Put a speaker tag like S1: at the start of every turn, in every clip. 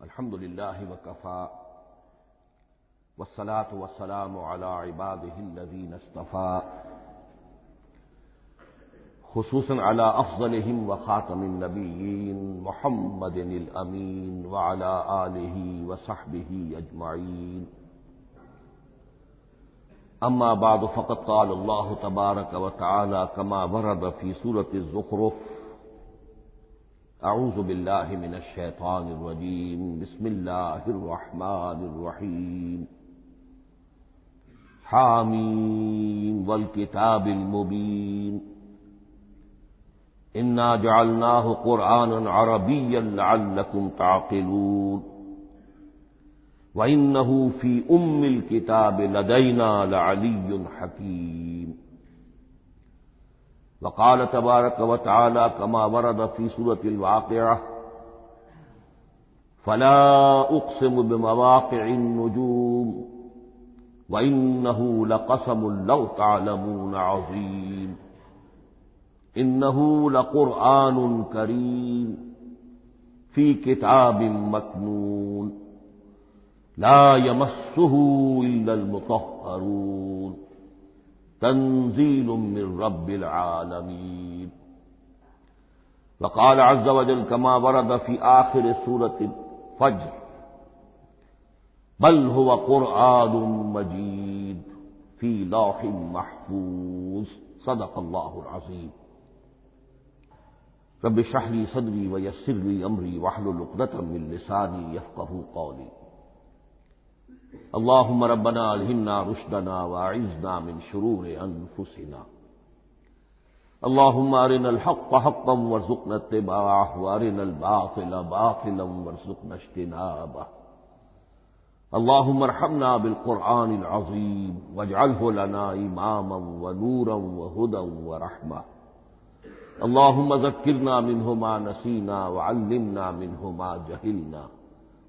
S1: الحمد للہ وکفی والصلاة والسلام علی عباده الذین اصطفی خصوصاً علی افضلهم وخاتم النبیین محمد الامین وعلی آلہ وصحبہ اجمعین اما بعد فقد قال اللہ تبارک وتعالی کما ورد فی سورة الزخرف اعوذ باللہ من الشیطان الرجیم بسم اللہ الرحمن الرحیم حامیم والکتاب المبین انا جعلناہ قرآنا عربیا لعلکم تعقلون وَإِنَّهُ فِي أُمِّ الْكِتَابِ لَدَيْنَا لَعَلِيٌّ حَكِيمٌ وقال تبارك وتعالى كما ورد في سورة الواقعة فلا أقسم بمواقع النجوم وإنه لقسم لو تعلمون عظيم إنه لقرآن كريم في كتاب مكنون لا يمسه إلا المطهرون تنزيل من رب العالمين وقال عز وجل كما ورد في آخر سورة الفجر بل هو قرآن مجيد في لوح محفوظ صدق الله العظيم رب اشرح لي صدري ويسر لي أمري واحلل عقدة من لساني يفقهوا قولي اللهم ربنا الہمنا رشدنا واعذنا من شرور انفسنا اللهم ارنا الحق حقا وارزقنا اتباعه وارنا الباطل باطلا وارزقنا اجتنابه اللهم ارحمنا بالقرآن العظيم واجعله لنا اماما ونورا وهدى ورحمة اللهم ذكرنا منه ما نسينا وعلمنا منه ما جهلنا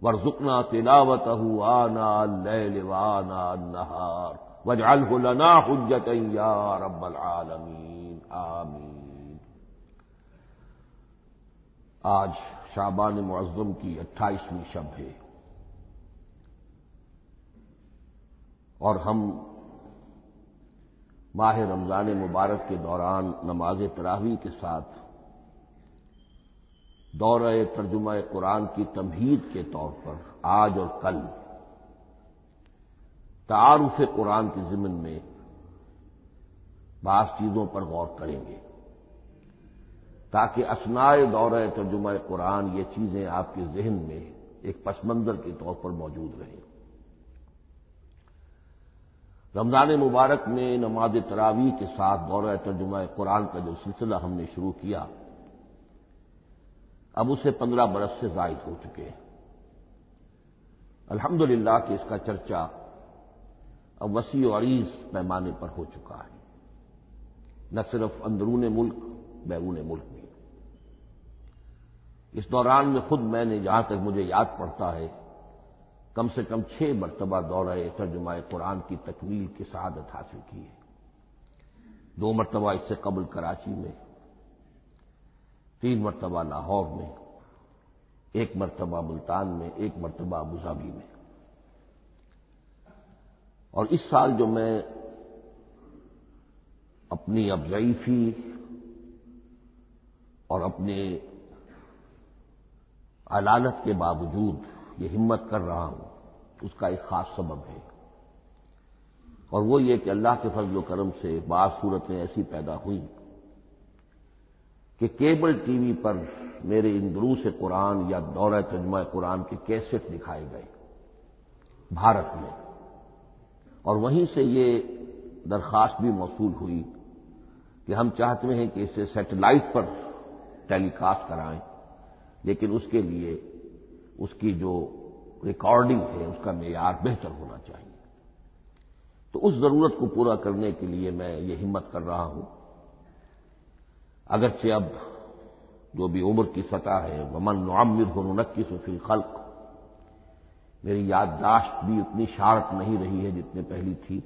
S1: وارزقنا تلاوته آناء الليل وآناء النهار واجعله لنا حجة يا رب العالمين آمین۔ آج شعبان معظم کی 28ویں شب ہے اور ہم ماہ رمضان مبارک کے دوران نماز تراویح کے ساتھ دورہ ترجمہ قرآن کی تمہید کے طور پر آج اور کل تعارف قرآن کے ضمن میں بعض چیزوں پر غور کریں گے تاکہ اثناء دورہ ترجمہ قرآن یہ چیزیں آپ کے ذہن میں ایک پس منظر کے طور پر موجود رہیں۔ رمضان مبارک میں نماز تراویح کے ساتھ دورہ ترجمہ قرآن کا جو سلسلہ ہم نے شروع کیا اب اسے 15 برس سے زائد ہو چکے ہیں۔ الحمدللہ کہ اس کا چرچا اب وسیع و عریض پیمانے پر ہو چکا ہے، نہ صرف اندرون ملک بیرون ملک بھی۔ اس دوران میں خود میں نے جہاں تک مجھے یاد پڑتا ہے کم سے کم 6 مرتبہ دورہ ترجمہ قرآن کی تکمیل کی سعادت حاصل کی ہے۔ 2 مرتبہ اس سے قبل کراچی میں، 3 مرتبہ لاہور میں، 1 مرتبہ ملتان میں، 1 مرتبہ ابوظہبی میں۔ اور اس سال جو میں اپنی اب ضعیفی اور اپنے علالت کے باوجود یہ ہمت کر رہا ہوں اس کا ایک خاص سبب ہے، اور وہ یہ کہ اللہ کے فضل و کرم سے بعض صورتیں ایسی پیدا ہوئیں کہ کیبل ٹی وی پر میرے ان دروس قرآن یا دورہ ترجمہ قرآن کے کیسٹ دکھائے گئے بھارت میں، اور وہیں سے یہ درخواست بھی موصول ہوئی کہ ہم چاہتے ہیں کہ اسے سیٹلائٹ پر ٹیلی کاسٹ کرائیں، لیکن اس کے لیے اس کی جو ریکارڈنگ ہے اس کا معیار بہتر ہونا چاہیے۔ تو اس ضرورت کو پورا کرنے کے لیے میں یہ ہمت کر رہا ہوں، اگرچہ اب جو بھی عمر کی سطح ہے ومن نعمرہ ننکسہ فی الخلق، میری یادداشت بھی اتنی شارپ نہیں رہی ہے جتنے پہلی تھی،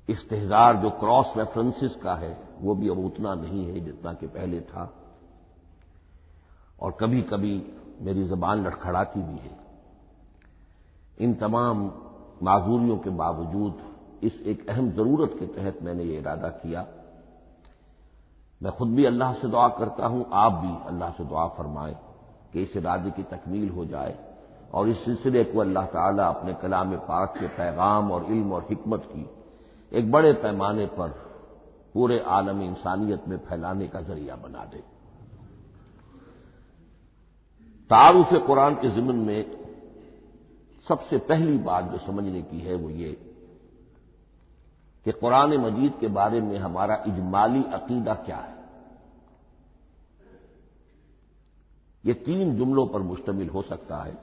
S1: استحضار جو کراس ریفرنسز کا ہے وہ بھی اب اتنا نہیں ہے جتنا کہ پہلے تھا، اور کبھی کبھی میری زبان لڑکھڑاتی بھی ہے۔ ان تمام معذوریوں کے باوجود اس ایک اہم ضرورت کے تحت میں نے یہ ارادہ کیا۔ میں خود بھی اللہ سے دعا کرتا ہوں، آپ بھی اللہ سے دعا فرمائیں کہ اس ارادے کی تکمیل ہو جائے اور اس سلسلے کو اللہ تعالیٰ اپنے کلام پاک کے پیغام اور علم اور حکمت کی ایک بڑے پیمانے پر پورے عالم انسانیت میں پھیلانے کا ذریعہ بنا دے۔ تعارف قرآن کے ضمن میں سب سے پہلی بات جو سمجھنے کی ہے وہ یہ کہ قرآن مجید کے بارے میں ہمارا اجمالی عقیدہ کیا ہے۔ یہ 3 جملوں پر مشتمل ہو سکتا ہے۔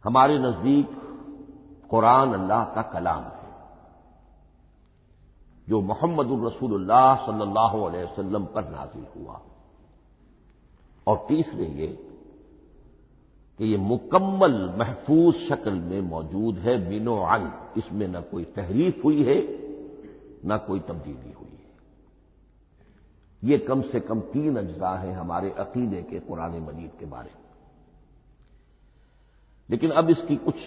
S1: ہمارے نزدیک قرآن اللہ کا کلام ہے جو محمد الرسول اللہ صلی اللہ علیہ وسلم پر نازل ہوا، اور تیسرے یہ کہ یہ مکمل محفوظ شکل میں موجود ہے، بنوعاً اس میں نہ کوئی تحریف ہوئی ہے نہ کوئی تبدیلی ہوئی ہے۔ یہ کم سے کم 3 اجزاء ہیں ہمارے عقیدے کے قرآن مجید کے بارے میں۔ لیکن اب اس کی کچھ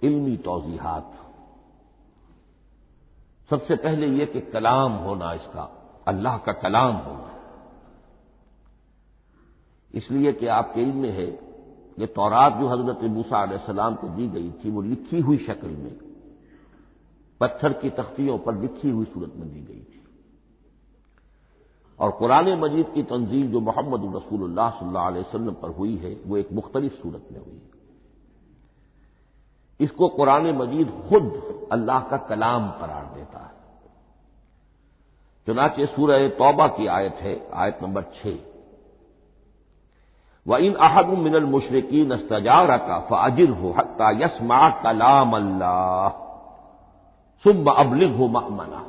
S1: علمی توضیحات۔ سب سے پہلے یہ کہ کلام ہونا، اس کا اللہ کا کلام ہونا، اس لیے کہ آپ کے علم میں ہے یہ تورات جو حضرت موسیٰ علیہ السلام کو دی گئی تھی وہ لکھی ہوئی شکل میں پتھر کی تختیوں پر لکھی ہوئی صورت میں دی گئی تھی، اور قرآن مجید کی تنزیل جو محمد رسول اللہ صلی اللہ علیہ وسلم پر ہوئی ہے وہ ایک مختلف صورت میں ہوئی ہے۔ اس کو قرآن مجید خود اللہ کا کلام قرار دیتا ہے۔ چنانچہ سورہ توبہ کی آیت ہے، آیت نمبر 6، وَإِنْ أَحَدٌ مِّنَ الْمُشْرِكِينَ اسْتَجَارَكَ فَأَجِرْهُ حَتَّىٰ يَسْمَعَ كَلَامَ اللَّهِ ثُمَّ أَبْلِغْهُ مَأْمَنَهُ۔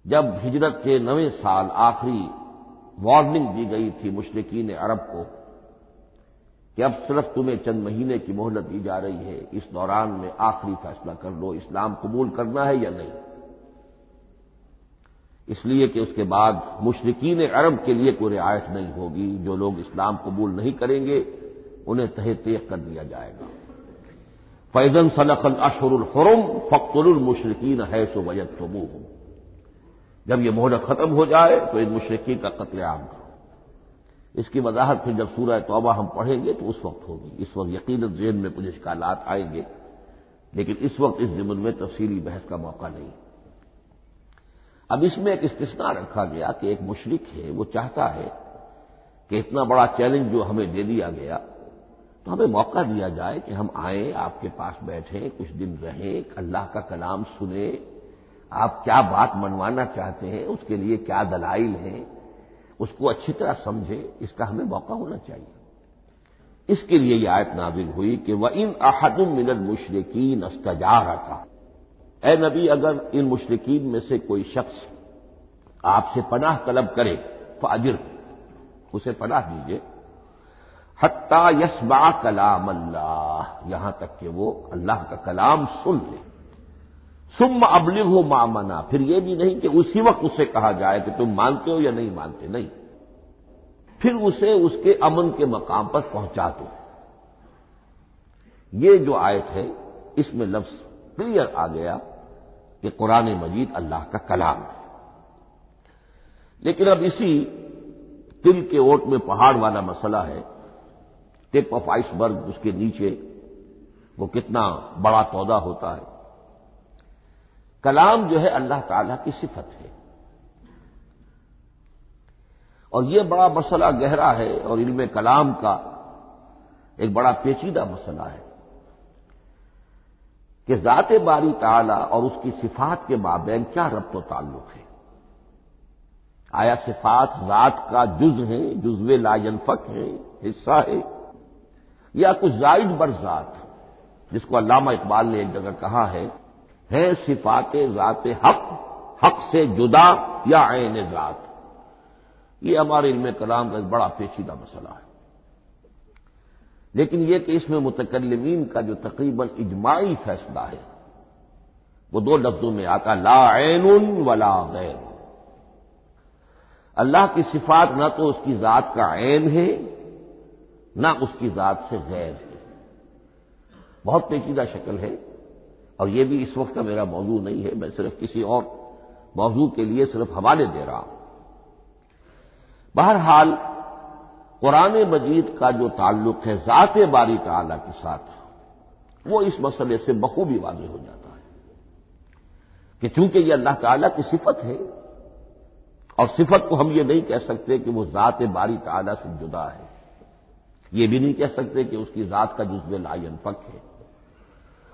S1: جب ہجرت کے 9ویں سال آخری وارننگ دی گئی تھی مشرکین عرب کو کہ اب صرف تمہیں چند مہینے کی مہلت دی جا رہی ہے، اس دوران میں آخری فیصلہ کر لو اسلام قبول کرنا ہے یا نہیں، اس لیے کہ اس کے بعد مشرکین عرب کے لیے کوئی رعایت نہیں ہوگی، جو لوگ اسلام قبول نہیں کریں گے انہیں تہہ تیغ کر دیا جائے گا۔ فَإِذَا انْسَلَخَ الْأَشْهُرُ الْحُرُمُ فَاقْتُلُوا الْمُشْرِكِينَ حَيْثُ وَجَدتُّمُوهُمْ۔ جب یہ مہلت ختم ہو جائے تو ان مشرکین کا قتل عام کرو۔ اس کی وضاحت پھر جب سورہ توبہ ہم پڑھیں گے تو اس وقت ہوگی، اس وقت یقیناً ذہن میں کچھ اشکالات آئیں گے، لیکن اس وقت اس ضمن میں تفصیلی بحث کا موقع نہیں۔ اب اس میں ایک استثناء رکھا گیا کہ ایک مشرک ہے وہ چاہتا ہے کہ اتنا بڑا چیلنج جو ہمیں دے دیا گیا تو ہمیں موقع دیا جائے کہ ہم آئیں، آپ کے پاس بیٹھیں، کچھ دن رہیں، اللہ کا کلام سنیں، آپ کیا بات منوانا چاہتے ہیں، اس کے لیے کیا دلائل ہیں، اس کو اچھی طرح سمجھیں، اس کا ہمیں موقع ہونا چاہیے۔ اس کے لیے یہ آیت نازل ہوئی کہ وَإِنْ أَحَدٌ مِّنَ الْمُشْرِكِينَ اسْتَجَارَكَ، اے نبی اگر ان مشرکین میں سے کوئی شخص آپ سے پناہ طلب کرے فَأَجِرْهُ، اسے پناہ دیجیے، حَتَّىٰ يَسْمَعَ كَلَامَ اللَّهِ، یہاں تک کہ وہ اللہ کا کلام سن لے، ثُمَّ أَبْلِغْهُ مَأْمَنًا، پھر یہ بھی نہیں کہ اسی وقت اسے کہا جائے کہ تم مانتے ہو یا نہیں مانتے، نہیں، پھر اسے اس کے امن کے مقام پر پہنچا دو۔ یہ جو آیت ہے اس میں لفظ کلیئر آ گیا کہ قرآن مجید اللہ کا کلام ہے۔ لیکن اب اسی تل کے اوٹ میں پہاڑ والا مسئلہ ہے، ٹپ آف آئس برگ، اس کے نیچے وہ کتنا بڑا تودا ہوتا ہے۔ کلام جو ہے اللہ تعالی کی صفت ہے، اور یہ بڑا مسئلہ گہرا ہے، اور علم کلام کا ایک بڑا پیچیدہ مسئلہ ہے کہ ذات باری تعالی اور اس کی صفات کے مابین کیا ربط و تعلق ہے۔ آیا صفات ذات کا جز ہیں، جزو لا ینفک ہیں، حصہ ہے، یا کچھ زائد بر ذات، جس کو علامہ اقبال نے ایک جگہ کہا ہے صفات ذات حق، حق سے جدا یا عین ذات۔ یہ ہمارے علم کلام کا ایک بڑا پیچیدہ مسئلہ ہے، لیکن یہ کہ اس میں متکلمین کا جو تقریباً اجماعی فیصلہ ہے وہ 2 لفظوں میں آتا، لا عین ولا غیر، اللہ کی صفات نہ تو اس کی ذات کا عین ہے نہ اس کی ذات سے غیر ہے، بہت پیچیدہ شکل ہے، اور یہ بھی اس وقت کا میرا موضوع نہیں ہے، میں صرف کسی اور موضوع کے لیے صرف حوالے دے رہا ہوں۔ بہرحال قرآن مجید کا جو تعلق ہے ذات باری تعالی کے ساتھ، وہ اس مسئلے سے بخوبی واضح ہو جاتا ہے کہ چونکہ یہ اللہ تعالی کی صفت ہے، اور صفت کو ہم یہ نہیں کہہ سکتے کہ وہ ذات باری تعالی سے جدا ہے، یہ بھی نہیں کہہ سکتے کہ اس کی ذات کا جزو لا ينفک ہے۔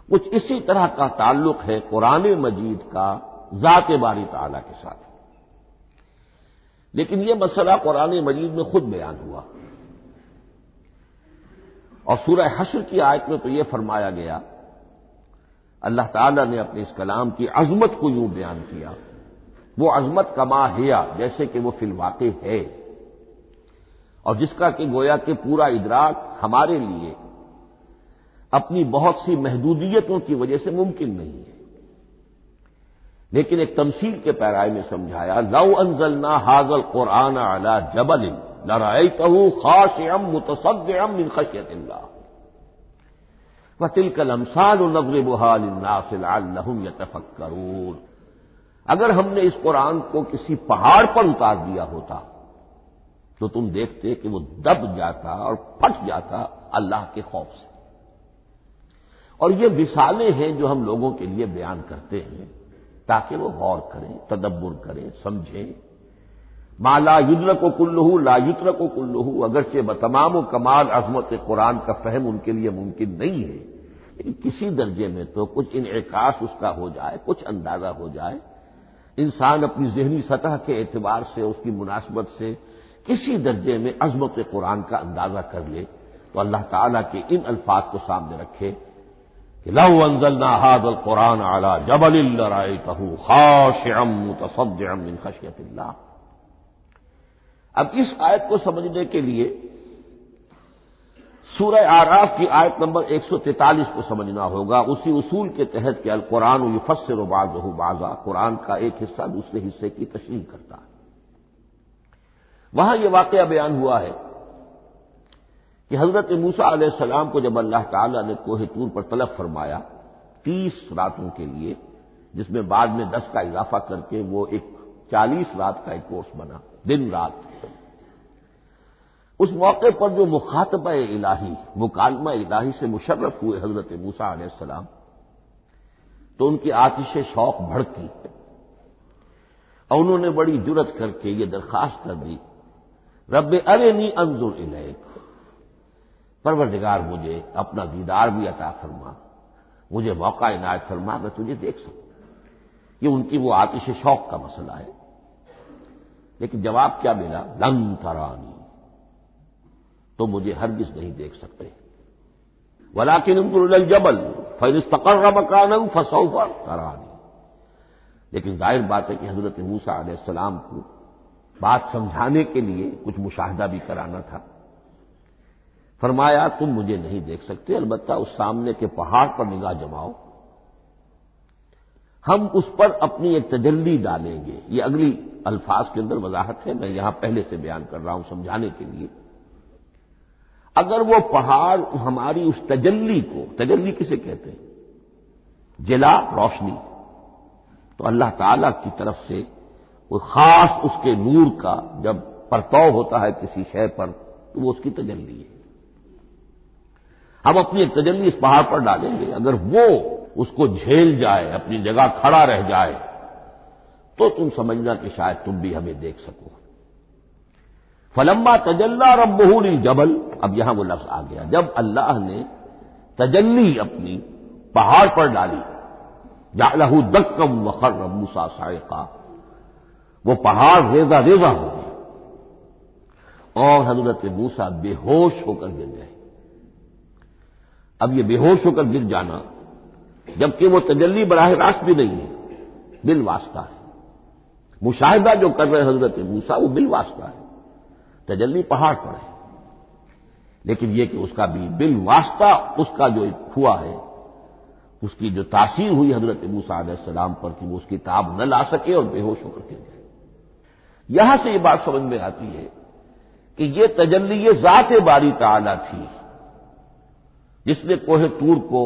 S1: کچھ اسی طرح کا تعلق ہے قرآن مجید کا ذات باری تعالی کے ساتھ، لیکن یہ مسئلہ قرآن مجید میں خود بیان ہوا، اور سورہ حشر کی آیت میں تو یہ فرمایا گیا، اللہ تعالیٰ نے اپنے اس کلام کی عظمت کو یوں بیان کیا، وہ عظمت کما ہیا، جیسے کہ وہ فی الواقع ہے، اور جس کا کہ گویا کہ پورا ادراک ہمارے لیے اپنی بہت سی محدودیتوں کی وجہ سے ممکن نہیں ہے، لیکن ایک تمثیل کے پیرائے میں سمجھایا، لو انزلنا ھذا القرآن علی جبل لرأیتہ خاشعا متصدعا من خشیۃ اللہ وتلک الامثال نضربها للناس لعلهم یتفکرون۔ اگر ہم نے اس قرآن کو کسی پہاڑ پر اتار دیا ہوتا تو تم دیکھتے کہ وہ دب جاتا اور پھٹ جاتا اللہ کے خوف سے۔ اور یہ مثالیں ہیں جو ہم لوگوں کے لیے بیان کرتے ہیں تاکہ وہ غور کریں، تدبر کریں، سمجھیں۔ ما لا یدرک کلہ لا یترک کلہ، اگرچہ بتمام و کمال عظمت قرآن کا فہم ان کے لیے ممکن نہیں ہے، لیکن کسی درجے میں تو کچھ انعکاس اس کا ہو جائے، کچھ اندازہ ہو جائے، انسان اپنی ذہنی سطح کے اعتبار سے، اس کی مناسبت سے کسی درجے میں عظمت قرآن کا اندازہ کر لے، تو اللہ تعالیٰ کے ان الفاظ کو سامنے رکھے کہ لو انزلنا ھذا القرآن علی جبل لرأیتہ خاشعا متصدعا من خشیۃ اللہ۔ اب اس آیت کو سمجھنے کے لیے سورہ اعراف کی آیت نمبر 143 کو سمجھنا ہوگا، اسی اصول کے تحت کہ القرآن یفسر بعضہ بعضا، قرآن کا ایک حصہ دوسرے حصے کی تشریح کرتا ہے۔ وہاں یہ واقعہ بیان ہوا ہے کہ حضرت موسیٰ علیہ السلام کو جب اللہ تعالیٰ نے کوہ طور پر طلب فرمایا 30 راتوں کے لیے، جس میں بعد میں 10 کا اضافہ کر کے وہ ایک 40 رات کا ایک کورس بنا، دن رات، اس موقع پر جو مخاطبہ الہی، مکالمہ الہی سے مشرف ہوئے حضرت موسیٰ علیہ السلام، تو ان کی آتش شوق بھڑکی اور انہوں نے بڑی جرت کر کے یہ درخواست کر دی، رب ارنی انظر الیک، پروردگار مجھے اپنا دیدار بھی عطا فرما، مجھے موقع عنایت فرما، میں تجھے دیکھ سکوں۔ یہ ان کی وہ آتش شوق کا مسئلہ ہے، لیکن جواب کیا ملا؟ لن ترانی، تو مجھے ہرگز نہیں دیکھ سکتے، ولکن انظر الی الجبل فإن استقر مکانہ فسوف ترانی۔ لیکن ظاہر بات ہے کہ حضرت موسیٰ علیہ السلام کو بات سمجھانے کے لیے کچھ مشاہدہ بھی کرانا تھا۔ فرمایا تم مجھے نہیں دیکھ سکتے، البتہ اس سامنے کے پہاڑ پر نگاہ جماؤ، ہم اس پر اپنی ایک تجلی ڈالیں گے۔ یہ اگلی الفاظ کے اندر وضاحت ہے، میں یہاں پہلے سے بیان کر رہا ہوں سمجھانے کے لیے۔ اگر وہ پہاڑ ہماری اس تجلی کو، تجلی کسے کہتے ہیں؟ جلا، روشنی، تو اللہ تعالی کی طرف سے وہ خاص اس کے نور کا جب پرتو ہوتا ہے کسی شے پر تو وہ اس کی تجلی ہے۔ ہم اپنی ایک تجلی اس پہاڑ پر ڈالیں گے، اگر وہ اس کو جھیل جائے، اپنی جگہ کھڑا رہ جائے، تو تم سمجھنا کہ شاید تم بھی ہمیں دیکھ سکو۔ فلما تجلی ربہ للجبل، اب یہاں وہ لفظ آ گیا، جب اللہ نے تجلی اپنی پہاڑ پر ڈالی، جعلہ دکا وخر موسیٰ صعقا، وہ پہاڑ ریزہ ریزہ ہو گیا اور حضرت موسیٰ بے ہوش ہو کر گر گئے۔ اب یہ بے ہوش ہو کر گر جانا، جبکہ وہ تجلی براہ راست بھی نہیں ہے، بالواسطہ ہے۔ مشاہدہ جو کر رہے حضرت موسیٰ وہ بالواسطہ ہے، تجلی پہاڑ پر ہے، لیکن یہ کہ اس کا بھی بالواسطہ اس کا جو ہوا ہے، اس کی جو تاثیر ہوئی حضرت موسیٰ علیہ السلام پر کہ وہ اس کی تاب نہ لا سکے اور بے ہوش ہو کر گر گئے۔ یہاں سے یہ بات سمجھ میں آتی ہے کہ یہ تجلی ذات باری تعالی تھی جس نے کوہ طور کو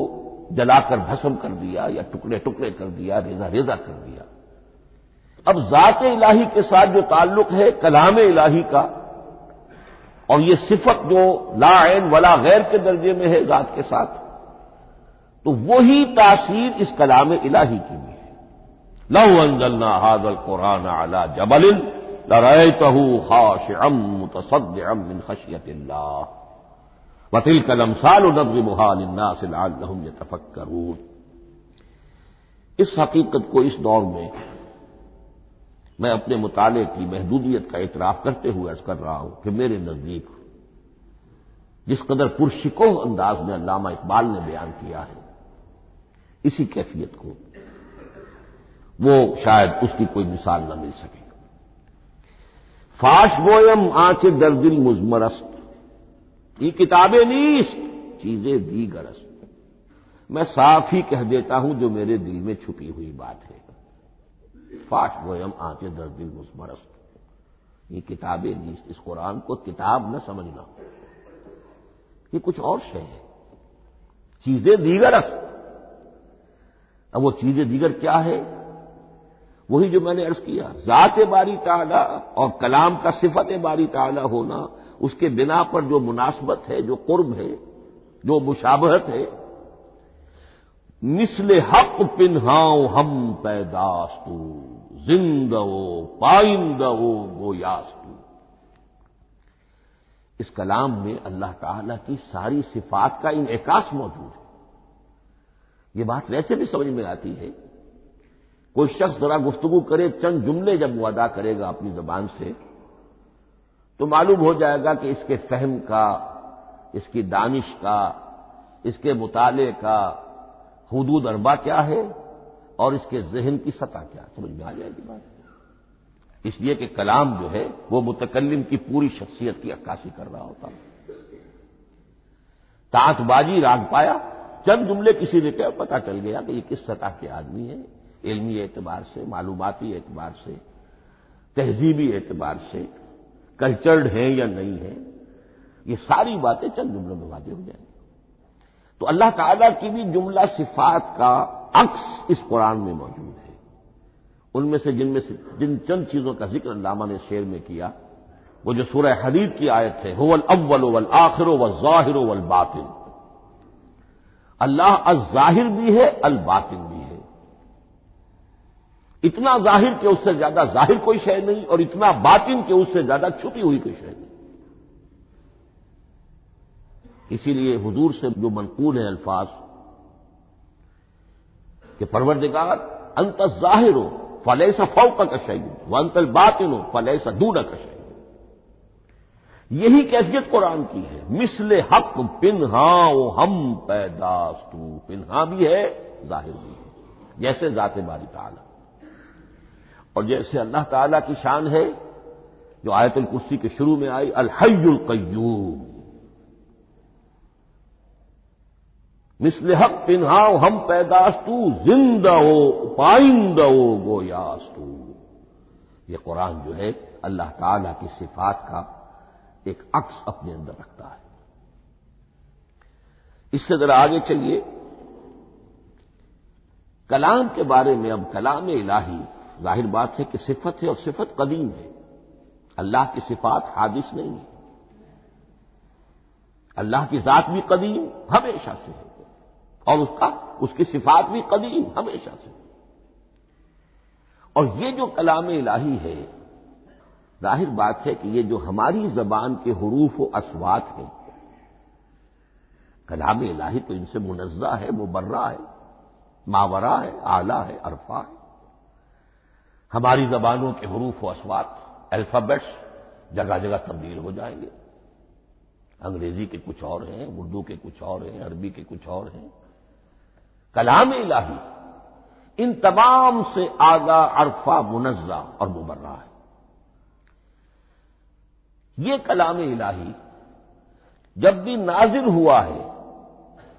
S1: جلا کر بھسم کر دیا یا ٹکڑے ٹکڑے کر دیا، ریزہ ریزہ کر دیا۔ اب ذات الہی کے ساتھ جو تعلق ہے کلام الہی کا، اور یہ صفت جو لا عین ولا غیر کے درجے میں ہے ذات کے ساتھ، تو وہی تاثیر اس کلام الہی کی بھی ہے۔ لو انزلنا هذا القرآن على جبل لرأيته خاشعا متصدعا من خشية الله وتلك الامثال نضربها للناس لعلهم يتفكرون۔ اس حقیقت کو اس دور میں اپنے مطالعے کی محدودیت کا اعتراف کرتے ہوئے عرض کر رہا ہوں کہ میرے نزدیک جس قدر پرشکوہ انداز میں علامہ اقبال نے بیان کیا ہے اسی کیفیت کو وہ شاید اس کی کوئی مثال نہ مل سکے۔ فاش گویم آنچ در دل مزمرست، یہ کتابیں نیست چیزیں دیگرست، میں صاف ہی کہہ دیتا ہوں جو میرے دل میں چھپی ہوئی بات ہے۔ فاش گویم آنچ در دل مزمرست، یہ کتابیں نیست، اس قرآن کو کتاب نہ سمجھنا، یہ کچھ اور شے ہے، چیزیں دیگرست۔ اب وہ چیزیں دیگر کیا ہے؟ وہی جو میں نے عرض کیا، ذات باری تعالی اور کلام کا صفت باری تعالی ہونا، اس کے بنا پر جو مناسبت ہے، جو قرب ہے، جو مشابہت ہے۔ مثل حق پنہاؤ ہم پیداستو، زندہ و پائندہ و گویاستو۔ اس کلام میں اللہ تعالی کی ساری صفات کا انعکاس موجود ہے۔ یہ بات ویسے بھی سمجھ میں آتی ہے، کوئی شخص ذرا گفتگو کرے، چند جملے جب وہ ادا کرے گا اپنی زبان سے تو معلوم ہو جائے گا کہ اس کے فہم کا، اس کی دانش کا، اس کے مطالعے کا حدود اربع کیا ہے اور اس کے ذہن کی سطح کیا، سمجھ میں آ جائے گی بات۔ اس لیے کہ کلام جو ہے وہ متکلم کی پوری شخصیت کی عکاسی کر رہا ہوتا ہے۔ تانت بازی راگ پایا، چند جملے کسی نے کہا، پتہ چل گیا کہ یہ کس سطح کے آدمی ہے، علمی اعتبار سے، معلوماتی اعتبار سے، تہذیبی اعتبار سے، کلچرڈ ہیں یا نہیں ہیں، یہ ساری باتیں چند جملوں میں واضح ہو جائیں گی۔ تو اللہ تعالیٰ کی بھی جملہ صفات کا عکس اس قرآن میں موجود ہے۔ ان میں سے جن چند چیزوں کا ذکر علامہ نے شعر میں کیا، وہ جو سورہ حدید کی آیت ہے، هو الاول والآخر والظاہر والباطن، اللہ الظاہر بھی ہے، الباطن بھی ہے، اتنا ظاہر کہ اس سے زیادہ ظاہر کوئی شے نہیں، اور اتنا باطن کہ اس سے زیادہ چھپی ہوئی کوئی شے نہیں۔ اسی لیے حضور سے جو منقول ہیں الفاظ کہ پروردگار انت الظاہر فلیس فوقک شیء وانت الباطن فلیس دونک شیء، یہی کیفیت قرآن کی ہے۔ مثل حق پنہاں و ہم پیداستو، پنہاں بھی ہے ظاہر بھی ہے، جیسے ذات باری تعالی، اور جیسے اللہ تعالی کی شان ہے جو آیت الکرسی کے شروع میں آئی، الحی القیوم، مثل حق پنہاؤ ہم پیداستو، زندہ ہو پائندہ ہو گویاستو۔ یہ قرآن جو ہے اللہ تعالی کی صفات کا ایک عکس اپنے اندر رکھتا ہے۔ اس سے ذرا آگے چلیے، کلام کے بارے میں۔ اب کلام الہی ظاہر بات ہے کہ صفت ہے، اور صفت قدیم ہے، اللہ کی صفات حادث نہیں ہے، اللہ کی ذات بھی قدیم ہمیشہ سے ہے، اور اس کی صفات بھی قدیم ہمیشہ سے۔ اور یہ جو کلام الہی ہے، ظاہر بات ہے کہ یہ جو ہماری زبان کے حروف و اصوات ہیں، کلام الہی تو ان سے منزہ ہے، مبرہ ہے، ماورا ہے، اعلیٰ ہے، عرفہ ہے۔ ہماری زبانوں کے حروف و اصوات، الفابیٹس جگہ جگہ تبدیل ہو جائیں گے، انگریزی کے کچھ اور ہیں، اردو کے کچھ اور ہیں، عربی کے کچھ اور ہیں۔ کلام الہی ان تمام سے آگاہ، عرفہ، منزہ اور مبرہ ہے۔ یہ کلام الہی جب بھی نازل ہوا ہے،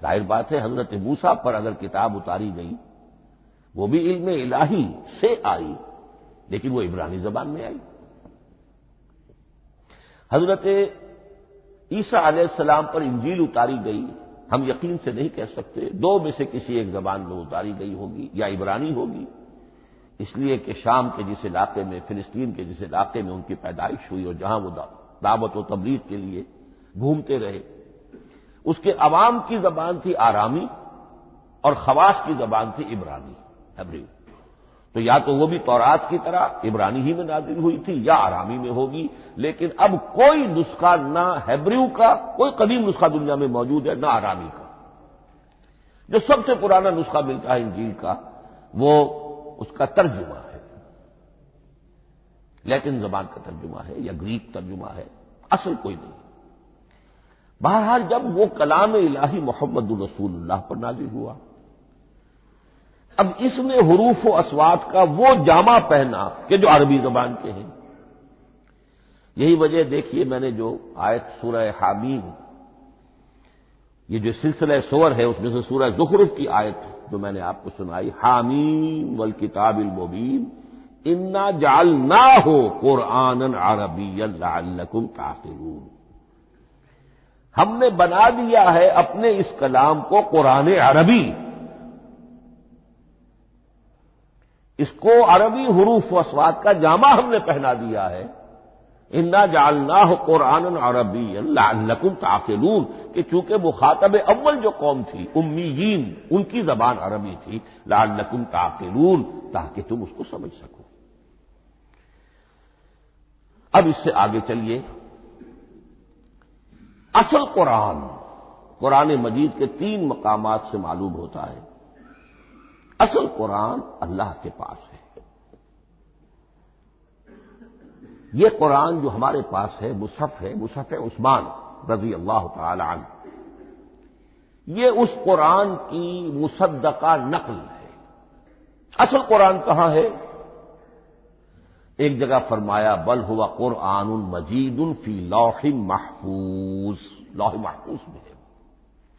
S1: ظاہر بات ہے حضرت موسیٰ پر اگر کتاب اتاری گئی وہ بھی علم الہی سے آئی، لیکن وہ عبرانی زبان میں آئی، حضرت عیسیٰ علیہ السلام پر انجیل اتاری گئی، ہم یقین سے نہیں کہہ سکتے، دو میں سے کسی ایک زبان میں اتاری گئی ہوگی، یا عبرانی ہوگی، اس لیے کہ شام کے جس علاقے میں، فلسطین کے جس علاقے میں ان کی پیدائش ہوئی اور جہاں وہ دعوت و تبلیغ کے لیے گھومتے رہے، اس کے عوام کی زبان تھی آرامی اور خواص کی زبان تھی عبرانی، ہیبریو۔ تو یا تو وہ بھی تورات کی طرح عبرانی ہی میں نازل ہوئی تھی یا آرامی میں ہوگی، لیکن اب کوئی نسخہ نہ ہیبریو کا، کوئی قدیم نسخہ دنیا میں موجود ہے، نہ آرامی کا۔ جو سب سے پرانا نسخہ ملتا ہے انجیل کا وہ اس کا ترجمہ ہے، لیٹن زبان کا ترجمہ ہے یا گریک ترجمہ ہے، اصل کوئی نہیں۔ بہرحال جب وہ کلام الہی محمد الرسول اللہ پر نازل ہوا، اب اس نے حروف و اصوات کا وہ جامہ پہنا کہ جو عربی زبان کے ہیں۔ یہی وجہ دیکھیے، میں نے جو آیت سورہ حامیم، یہ جو سلسلہ سور ہے اس میں سے سورہ زخرف کی آیت جو میں نے آپ کو سنائی، حامیم والکتاب المبین انا جعلناہ قرآنا عربیا لعلکم تعقلون، ہم نے بنا دیا ہے اپنے اس کلام کو قرآن عربی، اس کو عربی حروف و اصوات کا جامہ ہم نے پہنا دیا ہے، انا جعلناہ قرآنا عربیا لعلکم تعقلون، کہ چونکہ مخاطب اول جو قوم تھی امیین، ان کی زبان عربی تھی، لعلکم تعقلون، تاکہ تم اس کو سمجھ سکو۔ اب اس سے آگے چلیے، اصل قرآن مجید کے 3 مقامات سے معلوم ہوتا ہے، اصل قرآن اللہ کے پاس ہے۔ یہ قرآن جو ہمارے پاس ہے مصحف عثمان رضی اللہ تعالی عنہ، یہ اس قرآن کی مصدقہ نقل ہے۔ اصل قرآن کہاں ہے؟ ایک جگہ فرمایا بل ہوا قرآن مجید فی لوح محفوظ، لوح محفوظ میں ہے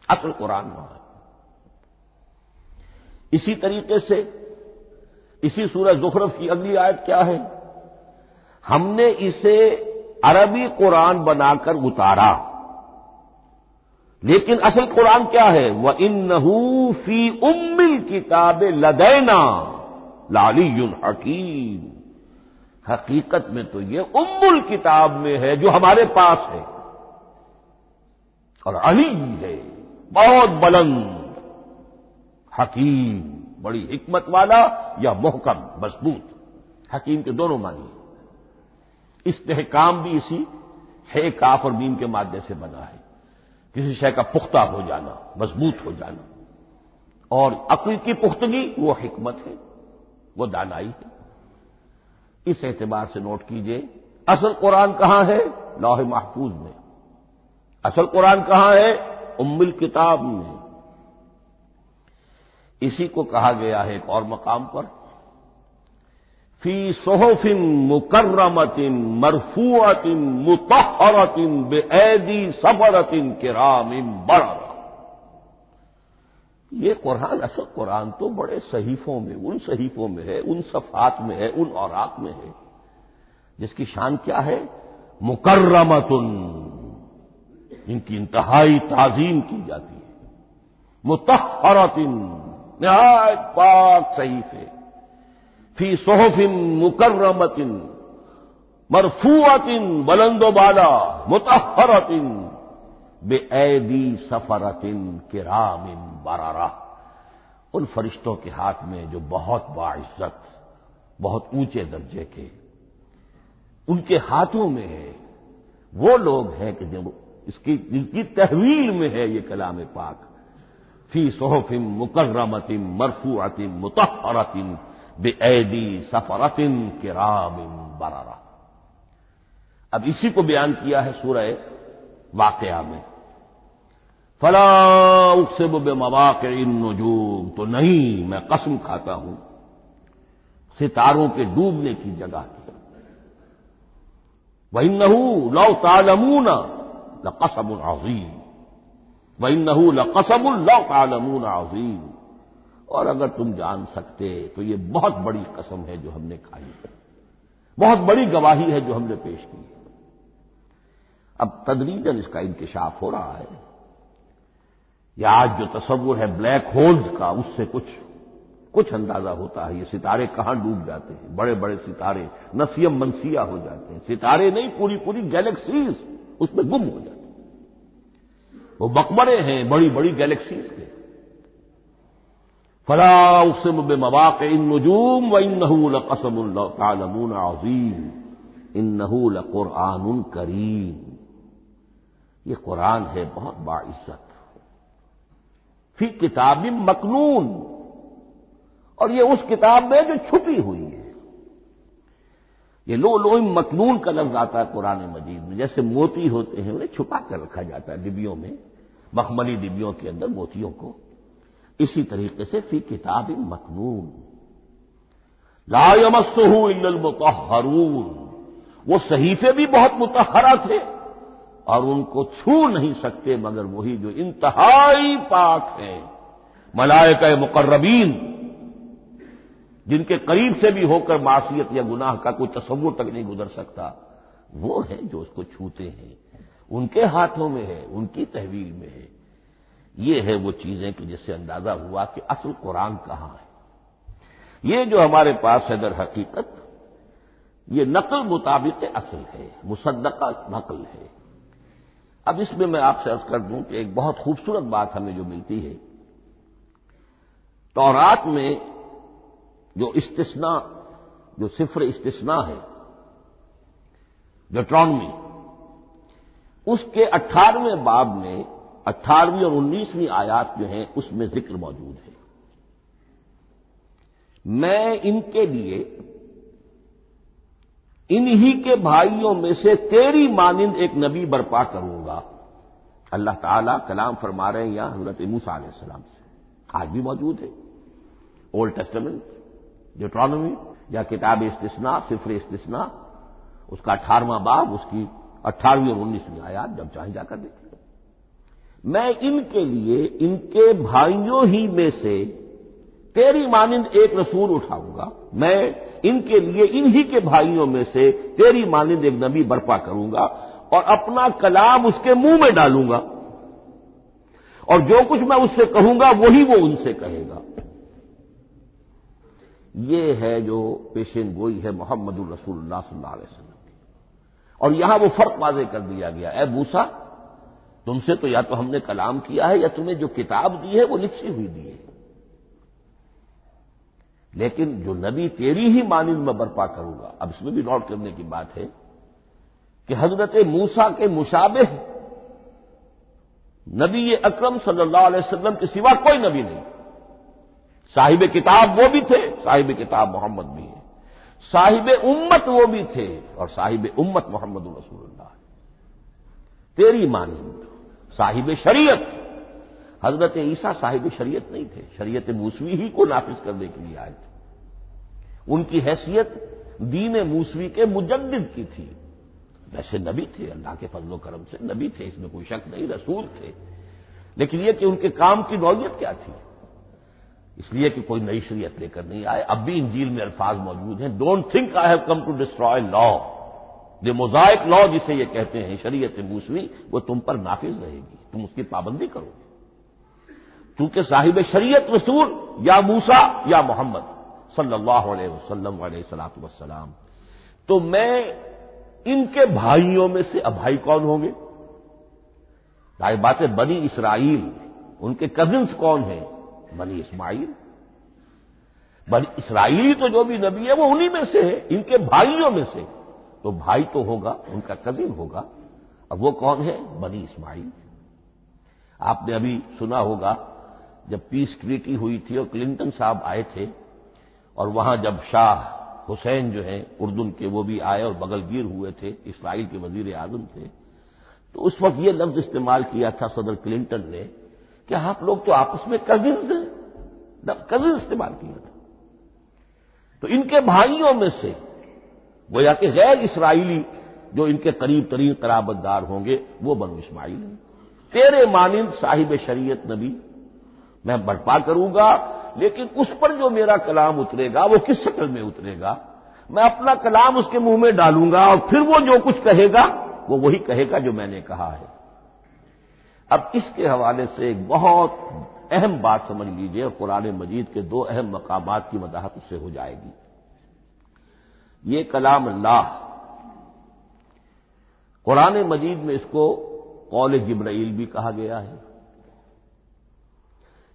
S1: اصل قرآن وہاں ہے۔ اسی طریقے سے اسی سورہ زخرف کی اگلی آیت کیا ہے؟ ہم نے اسے عربی قرآن بنا کر اتارا، لیکن اصل قرآن کیا ہے؟ وَإِنَّهُ فِي أُمِّ الْكِتَابِ لَدَيْنَا لَعَلِيٌّ حَكِيمٌ، حقیقت میں تو یہ ام الکتاب میں ہے جو ہمارے پاس ہے، اور علی ہے بہت بلند، حکیم بڑی حکمت والا، یا محکم مضبوط، حکیم کے دونوں معنی ہیں۔ استحکام بھی اسی ہے کاف اور میم کے مادے سے بنا ہے، کسی شے کا پختہ ہو جانا، مضبوط ہو جانا، اور عقل کی پختگی وہ حکمت ہے، وہ دانائی ہے۔ اس اعتبار سے نوٹ کیجئے، اصل قرآن کہاں ہے؟ لوح محفوظ میں۔ اصل قرآن کہاں ہے؟ ام الکتاب میں۔ اسی کو کہا گیا ہے ایک اور مقام پر، فی صحف مکرمۃ مرفوعۃ مطہرۃ بأیدی سفرۃ کرام بررہ۔ یہ قرآن، اصل قرآن تو بڑے صحیفوں میں، ان صحیفوں میں ہے، ان صفحات میں ہے، ان اوراق میں ہے، جس کی شان کیا ہے؟ مکرمۃ، ان کی انتہائی تعظیم کی جاتی ہے، مطہرۃ، نہایت پاک صحیفے، فی صحف مکرمۃ مرفوعۃ، بلند و بالا، مطہرۃ بِأَیْدِی سَفَرَةٍ کِرَامٍ بَرَرَةٍ، ان فرشتوں کے ہاتھ میں جو بہت باعزت، بہت اونچے درجے کے، ان کے ہاتھوں میں ہے۔ وہ لوگ ہیں کہ جن کی تحویل میں ہے یہ کلام پاک، فی صحف مکرمۃ مرفوعۃ مطہرۃ بِأَیْدِی سَفَرَةٍ کِرَامٍ بَرَرَةٍ۔ اب اسی کو بیان کیا ہے سورہ واقعہ میں، فلا اقسم بمواقع النجوم، تو نہیں، میں قسم کھاتا ہوں ستاروں کے ڈوبنے کی جگہ کی۔ وَإِنَّهُ لَوْ تَعْلَمُونَ لَقَسَمٌ عَظِيمٌ، وَإِنَّهُ لَقَسَمٌ لَوْ تَعْلَمُونَ عَظِيمٌ، اور اگر تم جان سکتے تو یہ بہت بڑی قسم ہے جو ہم نے کھائی ہے، بہت بڑی گواہی ہے جو ہم نے پیش کی ہے۔ اب تدریجاً اس کا انکشاف ہو رہا ہے. یہ آج جو تصور ہے بلیک ہولز کا، اس سے کچھ اندازہ ہوتا ہے یہ ستارے کہاں ڈوب جاتے ہیں. بڑے بڑے ستارے نسیم منسیہ ہو جاتے ہیں. ستارے نہیں، پوری گیلیکسیز اس میں گم ہو جاتے ہیں. وہ مقبرے ہیں بڑی بڑی گیلیکسیز کے. فلا اقسم بمواقع النجوم وانه لقسم لو تعلمون عظیم انه لقرآن کریم. یہ قرآن ہے بہت باعزت، فی کتاب مکنون، اور یہ اس کتاب میں جو چھپی ہوئی ہے. یہ لؤلؤ مکنون کا لفظ آتا ہے قرآن مجید میں. جیسے موتی ہوتے ہیں انہیں چھپا کر رکھا جاتا ہے ڈبیوں میں، مخملی ڈبیوں کے اندر موتیوں کو، اسی طریقے سے فی کتاب مکنون. لا یمسہ الا المطہرون، وہ صحیفے بھی بہت مطہرہ تھے اور ان کو چھو نہیں سکتے مگر وہی جو انتہائی پاک ہیں. ملائکہ مقربین، جن کے قریب سے بھی ہو کر معصیت یا گناہ کا کوئی تصور تک نہیں گزر سکتا، وہ ہیں جو اس کو چھوتے ہیں. ان کے ہاتھوں میں ہے، ان کی تحویل میں ہے. یہ ہے وہ چیزیں کہ جس سے اندازہ ہوا کہ اصل قرآن کہاں ہے. یہ جو ہمارے پاس ہے در حقیقت یہ نقل مطابق اصل ہے، مصدقہ نقل ہے. اب اس میں آپ سے عرض کر دوں کہ ایک بہت خوبصورت بات ہمیں جو ملتی ہے، تورات میں جو استثناء، جو صفر استثناء ہے ڈیوٹرانومی، اس کے 18ویں باب میں 18ویں اور 19ویں آیات جو ہیں اس میں ذکر موجود ہے. میں ان کے لیے انہی کے بھائیوں میں سے تیری مانند ایک نبی برپا کروں گا. اللہ تعالیٰ کلام فرما رہے ہیں یہاں حضرت موسیٰ علیہ السلام سے. آج بھی موجود ہے اولڈ ٹیسٹمنٹ ڈیوٹرانومی یا کتاب استثناء، صفر استثناء، اس کا 18واں باب، اس کی 18ویں اور 19ویں آیات جب چاہیں جا کر دیکھیں. میں ان کے لیے ان کے بھائیوں ہی میں سے تیری مانند ایک رسول اٹھاؤں گا. میں ان کے لیے انہی کے بھائیوں میں سے تیری مانند ایک نبی برپا کروں گا اور اپنا کلام اس کے منہ میں ڈالوں گا، اور جو کچھ میں اس سے کہوں گا وہی وہ ان سے کہے گا. یہ ہے جو پیشین گوئی ہے محمد الرسول اللہ صلی اللہ علیہ وسلم کی. اور یہاں وہ فرق واضح کر دیا گیا، اے موسیٰ تم سے تو یا تو ہم نے کلام کیا ہے یا تمہیں جو کتاب دی ہے وہ لکھی ہوئی دی ہے، لیکن جو نبی تیری ہی مانند میں برپا کروں گا. اب اس میں بھی نوٹ کرنے کی بات ہے کہ حضرت موسیٰ کے مشابہ نبی اکرم صلی اللہ علیہ وسلم کے سوا کوئی نبی نہیں. صاحب کتاب وہ بھی تھے، صاحب کتاب محمد بھی ہے. صاحب امت وہ بھی تھے اور صاحب امت محمد رسول اللہ. تیری مانند صاحب شریعت. حضرت عیسیٰ صاحب شریعت نہیں تھے، شریعت موسوی ہی کو نافذ کرنے کے لیے آئے تھے. ان کی حیثیت دین موسوی کے مجدد کی تھی. ویسے نبی تھے، اللہ کے فضل و کرم سے نبی تھے، اس میں کوئی شک نہیں، رسول تھے. لیکن یہ کہ ان کے کام کی نوعیت کیا تھی، اس لیے کہ کوئی نئی شریعت لے کر نہیں آئے. اب بھی انجیل میں الفاظ موجود ہیں، don't think I have come to destroy law. یہ موزائک لا جسے یہ کہتے ہیں شریعت موسوی، وہ تم پر نافذ رہے گی، تم اس کی پابندی کرو گے. چونکہ صاحب شریعت رسول یا موسیٰ یا محمد صلی اللہ علیہ وسلم علیہ الصلوۃ والسلام. تو میں ان کے بھائیوں میں سے، اب بھائی کون ہوں گے؟ ظاہر بات ہے بنی اسرائیل، ان کے کزنس کون ہیں؟ بنی اسماعیل. بنی اسرائیلی تو جو بھی نبی ہے وہ انہی میں سے ہے، ان کے بھائیوں میں سے. تو بھائی تو ہوگا، ان کا کزن ہوگا. اب وہ کون ہے؟ بنی اسماعیل. آپ نے ابھی سنا ہوگا جب پیس ٹریٹی ہوئی تھی اور کلنٹن صاحب آئے تھے، اور وہاں جب شاہ حسین جو ہیں اردن کے وہ بھی آئے اور بغل گیر ہوئے تھے، اسرائیل کے وزیر اعظم تھے، تو اس وقت یہ لفظ استعمال کیا تھا صدر کلنٹن نے کہ آپ لوگ تو آپس میں کزنز ہیں. کزن استعمال کیا تھا. تو ان کے بھائیوں میں سے گویا کہ غیر اسرائیلی جو ان کے قریب ترین قرابت دار ہوں گے وہ بنو اسماعیل ہیں. تیرے مانند صاحب شریعت نبی میں برپا کروں گا، لیکن اس پر جو میرا کلام اترے گا وہ کس شکل میں اترے گا؟ میں اپنا کلام اس کے منہ میں ڈالوں گا اور پھر وہ جو کچھ کہے گا وہ وہی کہے گا جو میں نے کہا ہے۔ اب اس کے حوالے سے ایک بہت اہم بات سمجھ لیجئے، قرآن مجید کے دو اہم مقامات کی وضاحت اس سے ہو جائے گی۔ یہ کلام اللہ، قرآن مجید میں اس کو قول جبرائیل بھی کہا گیا ہے۔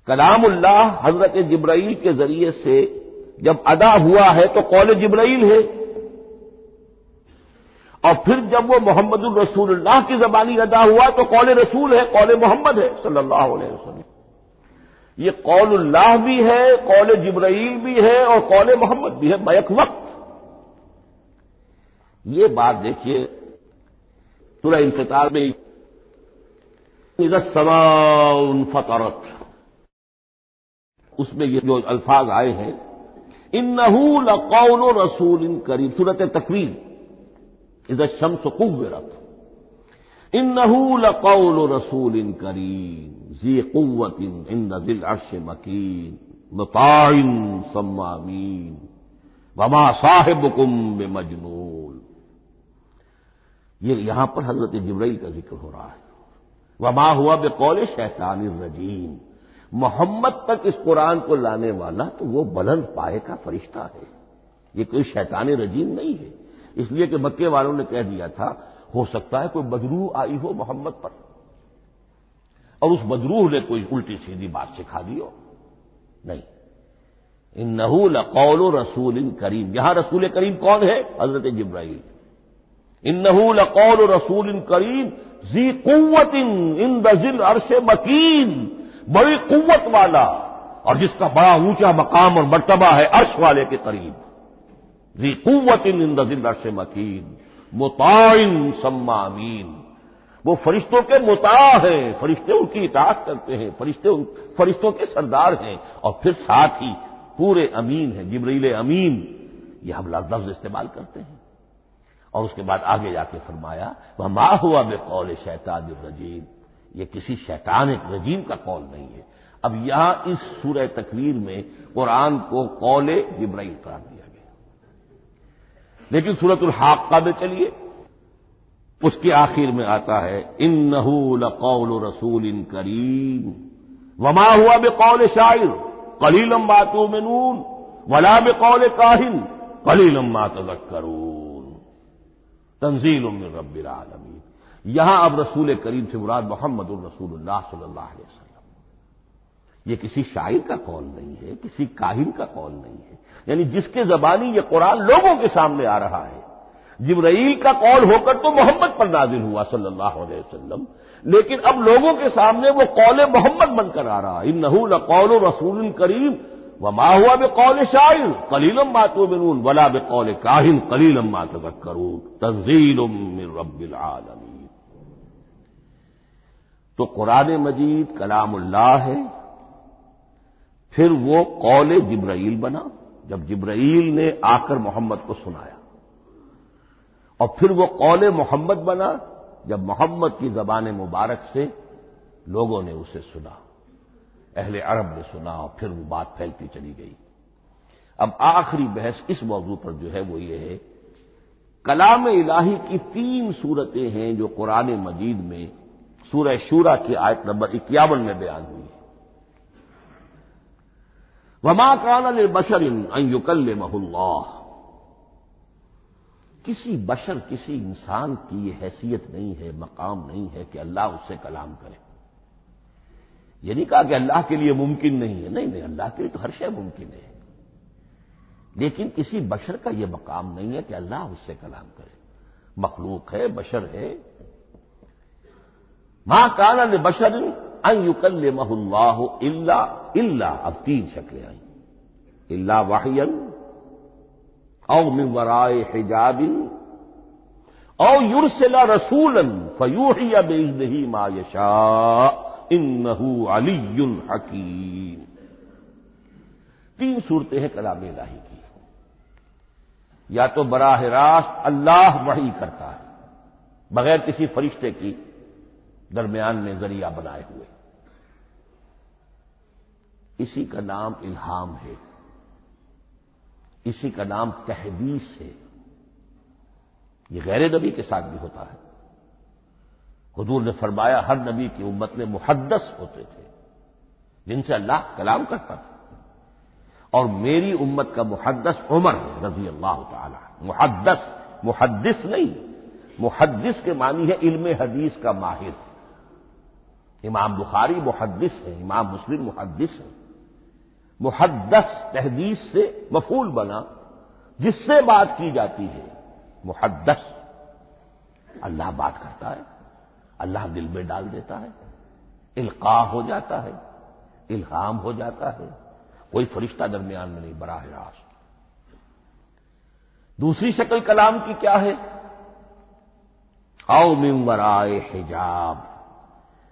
S1: کلام اللہ حضرت جبرائیل کے ذریعے سے جب ادا ہوا ہے تو قول جبرائیل ہے، اور پھر جب وہ محمد الرسول اللہ کی زبانی ادا ہوا تو قول رسول ہے، قول محمد ہے صلی اللہ علیہ وسلم۔ یہ قول اللہ بھی ہے، قول جبرائیل بھی ہے، اور قول محمد بھی ہے بیک وقت۔ یہ بات دیکھیے سورہ انفطار میں اذا السماء انفطرت، اس میں یہ جو الفاظ آئے ہیں انہ لقول رسول کریم، سورۃ تکویر اذا الشمس كورت، انہ لقول رسول کریم ذی قوت عند ذی العرش مکین مطاع ثم امین وما صاحبکم بمجنون۔ یہ یہاں پر حضرت جبرائیل کا ذکر ہو رہا ہے۔ وما ہوا بقول شیطان الرجیم، محمد تک اس قرآن کو لانے والا تو وہ بلند پائے کا فرشتہ ہے، یہ کوئی شیطان رجیم نہیں ہے۔ اس لیے کہ مکے والوں نے کہہ دیا تھا ہو سکتا ہے کوئی بدروح آئی ہو محمد پر، اور اس بدروح نے کوئی الٹی سیدھی بات سکھا دی ہو، نہیں۔ انہ لقول رسول کریم، یہاں رسول کریم کون ہے؟ حضرت جبرائیل۔ انہ لقول رسول کریم ذی قوت عند ذی العرش مکین، بڑی قوت والا اور جس کا بڑا اونچا مقام اور مرتبہ ہے عرش والے کے قریب۔ ذی قوت عند ذی العرش مکین مطاع ثم امین، وہ فرشتوں کے مطاع ہیں، فرشتے ان کی اطاعت کرتے ہیں، فرشتوں کے سردار ہیں، اور پھر ساتھ ہی پورے امین ہیں، جبرائیل امین، یہ ہم لفظ استعمال کرتے ہیں۔ اور اس کے بعد آگے جا کے فرمایا وما ہوا بقول شیطان الرجیم، یہ کسی شیطان رجیم کا قول نہیں ہے۔ اب یہاں اس سورہ تکویر میں قرآن کو قول جبرائیل قرار دیا گیا، لیکن سورۃ الحاقہ میں چلیے اس کے آخر میں آتا ہے انہ لقول رسول کریم وما ہوا بقول شاعر قلیلا ما تؤمنون ولا بقول کاہن قلیلا ما تذکرون تنزیل من رب العالمین۔ یہاں اب رسول کریم سے مراد محمد الرسول اللہ صلی اللہ علیہ وسلم، یہ کسی شاعر کا قول نہیں ہے، کسی کاہن کا قول نہیں ہے، یعنی جس کے زبانی یہ قرآن لوگوں کے سامنے آ رہا ہے۔ جبرائیل کا قول ہو کر تو محمد پر نازل ہوا صلی اللہ علیہ وسلم، لیکن اب لوگوں کے سامنے وہ قول محمد بن کر آ رہا ہے۔ انہ لقول رسول کریم وما ہوا بقول شاعر قلیلا ما تؤمنون ولا بقول کاہن قلیلا ما تذکرون تنزیل من رب العالمین۔ تو قرآن مجید کلام اللہ ہے، پھر وہ قول جبرائیل بنا جب جبرائیل نے آ کر محمد کو سنایا، اور پھر وہ قول محمد بنا جب محمد کی زبان مبارک سے لوگوں نے اسے سنا، اہل عرب نے سنا، اور پھر وہ بات پھیلتی چلی گئی۔ اب آخری بحث اس موضوع پر جو ہے وہ یہ ہے، کلام الہی کی 3 صورتیں ہیں جو قرآن مجید میں سورہ شورى کی آیت نمبر 51 میں بیان ہوئی ہے۔ وما كان لبشر ان يكلمه اللہ، کسی بشر، کسی انسان کی یہ حیثیت نہیں ہے، مقام نہیں ہے کہ اللہ اس سے کلام کرے۔ یہ نہیں کہا کہ اللہ کے لیے ممکن نہیں ہے، نہیں، اللہ کے لیے تو ہر شے ممکن ہے، لیکن کسی بشر کا یہ مقام نہیں ہے کہ اللہ اس سے کلام کرے۔ مخلوق ہے، بشر ہے۔ ما كان لبشر ان يكلمه اللہ الا اب 3 شکلیں آئیں، الا وحیا او من وراء حجاب او يرسل رسولا فيوحي باذنه ما يشاء انه علی حکیم۔ 3 صورتیں ہیں کلام الہی کی، یا تو براہ راست اللہ وحی کرتا ہے بغیر کسی فرشتے کی درمیان میں ذریعہ بنائے ہوئے، اسی کا نام الہام ہے، اسی کا نام تحدیث ہے۔ یہ غیر نبی کے ساتھ بھی ہوتا ہے، حضور نے فرمایا ہر نبی کی امت میں محدث ہوتے تھے جن سے اللہ کلام کرتا تھا، اور میری امت کا محدث عمر ہے رضی اللہ تعالی۔ محدث، محدث نہیں، محدث کے معنی ہے علم حدیث کا ماہر۔ امام بخاری محدث ہے، امام مسلم محدث ہے۔ محدث تحدیث سے مفعول بنا، جس سے بات کی جاتی ہے، محدث۔ اللہ بات کرتا ہے، اللہ دل میں ڈال دیتا ہے، القاء ہو جاتا ہے، الہام ہو جاتا ہے، کوئی فرشتہ درمیان میں نہیں، براہ راست۔ دوسری شکل کلام کی کیا ہے؟ او من ورائے حجاب،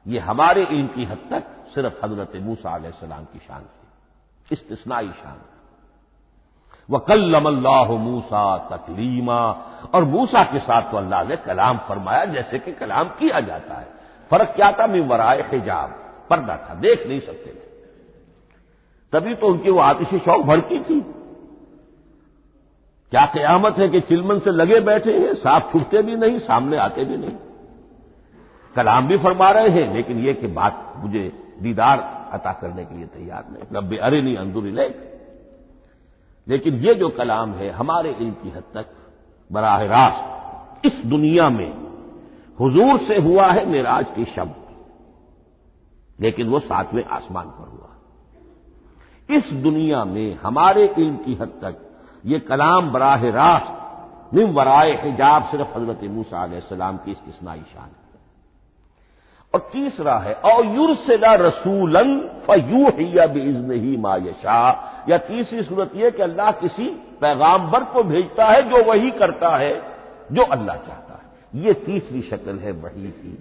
S1: یہ ہمارے علم کی حد تک صرف حضرت موسیٰ علیہ السلام کی شان ہے، استثنائی شان ہے۔ وَكَلَّمَ اللَّهُ مُوسَىٰ تَكْلِيمًا، اور موسیٰ کے ساتھ تو اللہ نے کلام فرمایا جیسے کہ کلام کیا جاتا ہے۔ فرق کیا تھا؟ من ورائے حجاب، پردہ تھا، دیکھ نہیں سکتے تھے، تبھی تو ان کی وہ آتشی شوق بھڑکی تھی۔ کیا قیامت ہے کہ چلمن سے لگے بیٹھے ہیں، ساتھ چھپتے بھی نہیں، سامنے آتے بھی نہیں، کلام بھی فرما رہے ہیں، لیکن یہ کہ بات مجھے دیدار عطا کرنے کے لیے تیار نہیں، رب ارنی انظر الیک۔ لیکن یہ جو کلام ہے ہمارے علم کی حد تک براہ راست اس دنیا میں حضور سے ہوا ہے معراج کی شب، لیکن وہ 7ویں آسمان پر ہوا۔ اس دنیا میں ہمارے علم کی حد تک یہ کلام براہ راست من ورائے حجاب صرف حضرت موسیٰ علیہ السلام کی استثنائی شان ہے۔ اور تیسرا ہے او یرسل رسولا فیوحی باذنہ ما یشاء، یا تیسری صورت یہ کہ اللہ کسی پیغامبر کو بھیجتا ہے جو وحی کرتا ہے جو اللہ چاہتا ہے۔ یہ تیسری شکل ہے وحی کی۔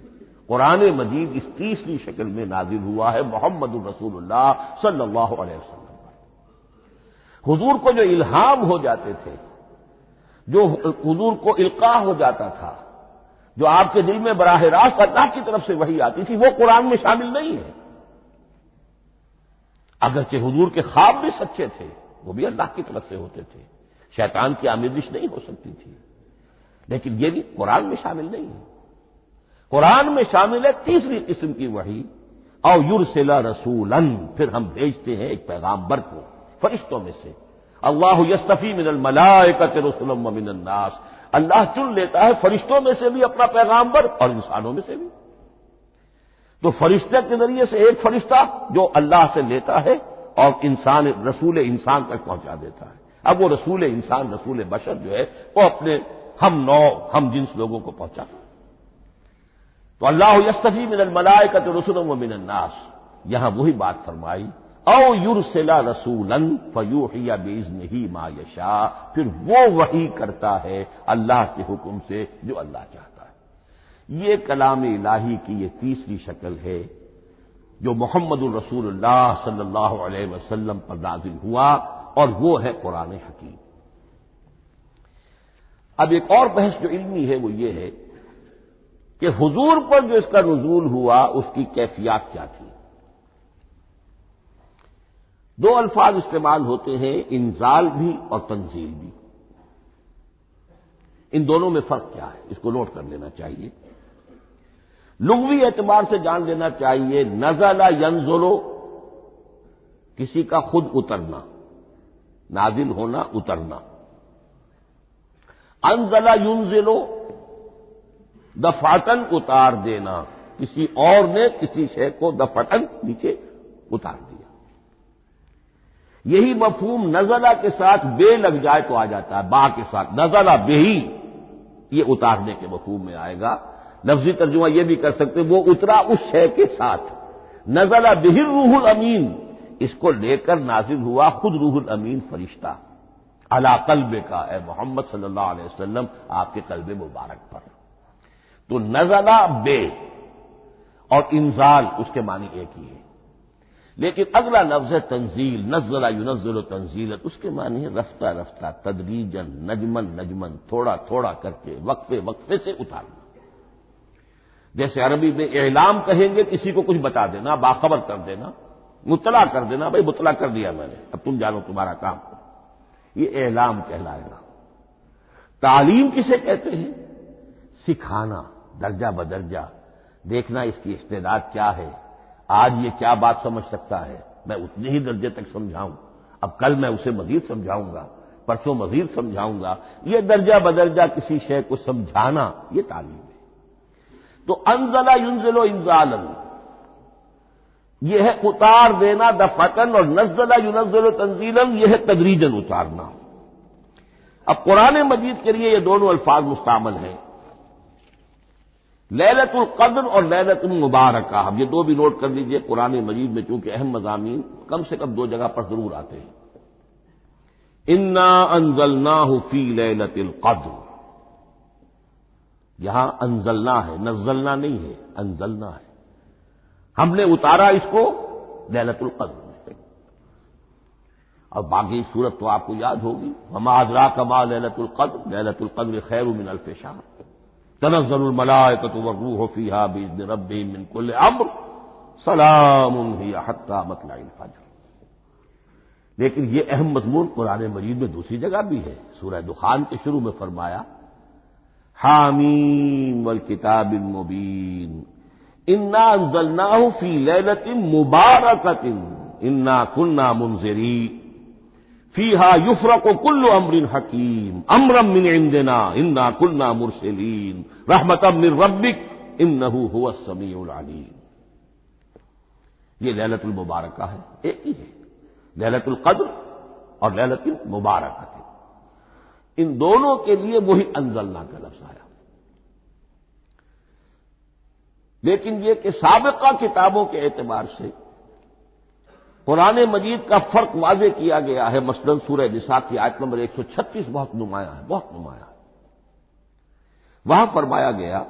S1: قرآن مجید اس تیسری شکل میں نازل ہوا ہے محمد الرسول اللہ صلی اللہ علیہ وسلم۔ حضور کو جو الہام ہو جاتے تھے، جو حضور کو القاء ہو جاتا تھا، جو آپ کے دل میں براہ راست اللہ کی طرف سے وحی آتی تھی، وہ قرآن میں شامل نہیں ہے۔ اگرچہ حضور کے خواب بھی سچے تھے، وہ بھی اللہ کی طرف سے ہوتے تھے، شیطان کی آمیزش نہیں ہو سکتی تھی، لیکن یہ بھی قرآن میں شامل نہیں ہے۔ قرآن میں شامل ہے تیسری قسم کی وحی، او یرسل رسولا، پھر ہم بھیجتے ہیں ایک پیغامبر کو فرشتوں میں سے۔ اللہ یصطفی من الملائکۃ رسلا ومن الناس، اللہ چن لیتا ہے فرشتوں میں سے بھی اپنا پیغامبر اور انسانوں میں سے بھی۔ تو فرشتے کے ذریعے سے ایک فرشتہ جو اللہ سے لیتا ہے اور انسان رسول انسان تک پہنچا دیتا ہے۔ اب وہ رسول انسان، رسول بشر جو ہے وہ اپنے ہم نوع، ہم جنس لوگوں کو پہنچاتا ہے۔ تو اللہ یصطفی من الملائکۃ رسلا ومن الناس، یہاں وہی بات فرمائی او یرسل رسولا فیوحی باذنہ ما یشاء، پھر وہ وحی کرتا ہے اللہ کے حکم سے جو اللہ چاہتا ہے۔ یہ کلام الہی کی یہ تیسری شکل ہے جو محمد الرسول اللہ صلی اللہ علیہ وسلم پر نازل ہوا، اور وہ ہے قرآن حکیم۔ اب ایک اور بحث جو علمی ہے وہ یہ ہے کہ حضور پر جو اس کا نزول ہوا اس کی کیفیات کیا تھی۔ دو الفاظ استعمال ہوتے ہیں، انزال بھی اور تنزیل بھی۔ ان دونوں میں فرق کیا ہے اس کو نوٹ کر لینا چاہیے۔ لغوی اعتبار سے جان لینا چاہیے، نزل ینزل کسی کا خود اترنا، نازل ہونا، اترنا۔ انزل ینزل دفعتن اتار دینا، کسی اور نے کسی شے کو دفعتن نیچے اتار دیا۔ یہی مفہوم نزلہ کے ساتھ بے لگ جائے تو آ جاتا ہے، با کے ساتھ نزلہ بہی، یہ اتارنے کے مفہوم میں آئے گا۔ لفظی ترجمہ یہ بھی کر سکتے وہ اترا اس شے کے ساتھ۔ نزلہ بہ الروح الامین، اس کو لے کر نازل ہوا خود روح الامین فرشتہ علی قلبک کا، اے محمد صلی اللہ علیہ وسلم آپ کے قلب مبارک پر۔ تو نزلہ بے اور انزال اس کے معنی ایک ہی ہے، لیکن اگلا لفظ ہے تنزیل، نزل ینزل تنزیلا، اس کے معنی ہے رفتہ رفتہ، تدریجن، نجمن نجمن، تھوڑا تھوڑا کر کے، وقفے وقفے سے اتارنا۔ جیسے عربی میں اعلام کہیں گے کسی کو کچھ بتا دینا، باخبر کر دینا، مطلع کر دینا، بھائی مطلع کر دیا میں نے، اب تم جانو تمہارا کام، یہ اعلام کہلائے گا۔ تعلیم کسے کہتے ہیں؟ سکھانا درجہ بدرجہ، دیکھنا اس کی استعداد کیا ہے، آج یہ کیا بات سمجھ سکتا ہے، میں اتنے ہی درجے تک سمجھاؤں، اب کل میں اسے مزید سمجھاؤں گا، پرسوں مزید سمجھاؤں گا۔ یہ درجہ بدرجہ کسی شے کو سمجھانا یہ تعلیم ہے۔ تو انزل ینزل انزالا، یہ ہے اتار دینا دفعتاً، اور نزل ینزل تنزیلا، یہ ہے تدریجاً اتارنا۔ اب قرآن مجید کے لیے یہ دونوں الفاظ مستعمل ہیں، لیلۃ القدر اور لیلۃ المبارکہ۔ اب یہ دو بھی نوٹ کر لیجئے، قرآن مجید میں چونکہ اہم مضامین کم سے کم دو جگہ پر ضرور آتے ہیں۔ انا انزلناہ فی لیلۃ القدر، یہاں انزلنا ہے، نزلنا نہیں ہے، انزلنا ہے، ہم نے اتارا اس کو لیلۃ القدر میں۔ اور باقی صورت تو آپ کو یاد ہوگی، وما ادراک ما لیلۃ القدر، لیلۃ القدر خیر من الف شہر، تنزل الملائکۃ والروح فیہا باذن ربہم من کل امر، سلام ہی حتی مطلع الفجر۔ لیکن یہ اہم مضمون قرآن مجید میں دوسری جگہ بھی ہے، سورہ دخان کے شروع میں فرمایا حامیم والکتاب المبین انا انزلناہ فی لیلۃ مبارکۃ انا کنا منذرین فیہا یفرق کل امر حکیم امرا من عندنا انا کنا مرسلین رحمتا من ربک انہ هو السمیع العلیم۔ یہ لیلۃ المبارکہ ہے، ایک ہی ہے، لیلۃ القدر اور لیلۃ المبارکہ، ان دونوں کے لیے وہی انزلنا کا لفظ آیا۔ لیکن یہ کہ سابقہ کتابوں کے اعتبار سے قرآن مجید کا فرق واضح کیا گیا ہے، مثلا سورہ نساء کی آیت نمبر 136 بہت نمایاں ہے، بہت نمایاں ہے۔ وہاں فرمایا گیا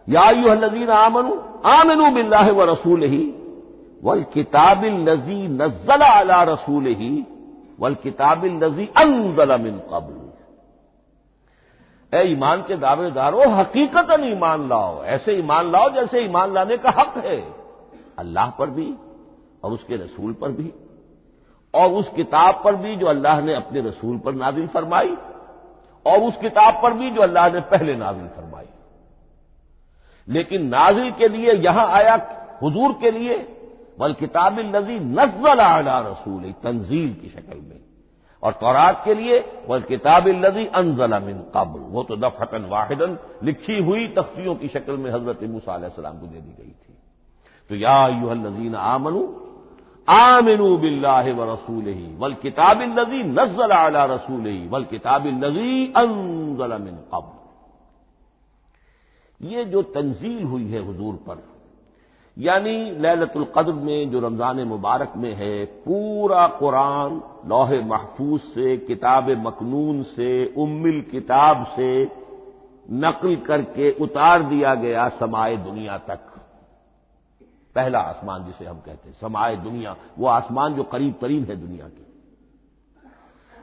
S1: یا ایھا الذین آمنوا آمنوا باللہ ورسولہ والکتاب الذی نزل علی رسولہ والکتاب الذی انزل من قبل۔ اے ایمان کے دعوے دارو، حقیقتاً ایمان لاؤ، ایسے ایمان لاؤ جیسے ایمان لانے کا حق ہے، اللہ پر بھی اور اس کے رسول پر بھی، اور اس کتاب پر بھی جو اللہ نے اپنے رسول پر نازل فرمائی، اور اس کتاب پر بھی جو اللہ نے پہلے نازل فرمائی۔ لیکن نازل کے لیے یہاں آیا حضور کے لیے والکتاب الذی نزل علی رسول، تنزیل کی شکل میں، اور تورات کے لیے والکتاب الذی انزل من قبل، وہ تو دفعۃ واحدا لکھی ہوئی تختیوں کی شکل میں حضرت موسیٰ علیہ السلام کو دے دی گئی تھی۔ تو یا ایھا الذین آمنوا آمنوا باللہ ورسولہ والکتاب الذی نزل علی رسولہ والکتاب الذی انزل من قبل۔ یہ جو تنزیل ہوئی ہے حضور پر، یعنی لیلۃ القدر میں جو رمضان مبارک میں ہے، پورا قرآن لوح محفوظ سے، کتاب مکنون سے، ام الکتاب سے نقل کر کے اتار دیا گیا سمائے دنیا تک۔ پہلا آسمان جسے ہم کہتے ہیں سمائے دنیا، وہ آسمان جو قریب ترین ہے دنیا کے،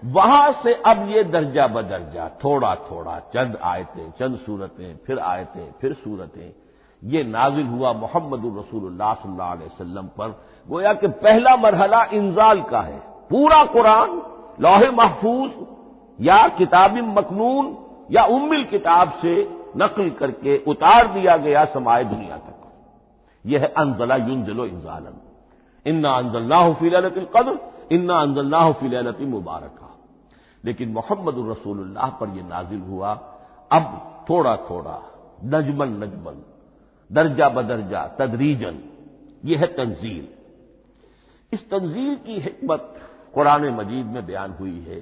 S1: وہاں سے اب یہ درجہ بدرجہ تھوڑا تھوڑا، چند آیتیں، چند سورتیں، پھر آیتیں، پھر سورتیں، یہ نازل ہوا محمد الرسول اللہ صلی اللہ علیہ وسلم پر۔ گویا کہ پہلا مرحلہ انزال کا ہے، پورا قرآن لوح محفوظ یا کتاب مکنون یا ام الکتاب سے نقل کر کے اتار دیا گیا سمائے دنیا تک۔ یہ ہے انزل ینزل انزالا، انا انزلناہ فی لیلۃ القدر انا انزلناہ فی لیلۃ مبارکہ۔ لیکن محمد الرسول اللہ پر یہ نازل ہوا اب تھوڑا تھوڑا، نجمن نجمن، درجہ بدرجہ، تدریجن، یہ ہے تنزیل۔ اس تنزیل کی حکمت قرآن مجید میں بیان ہوئی ہے،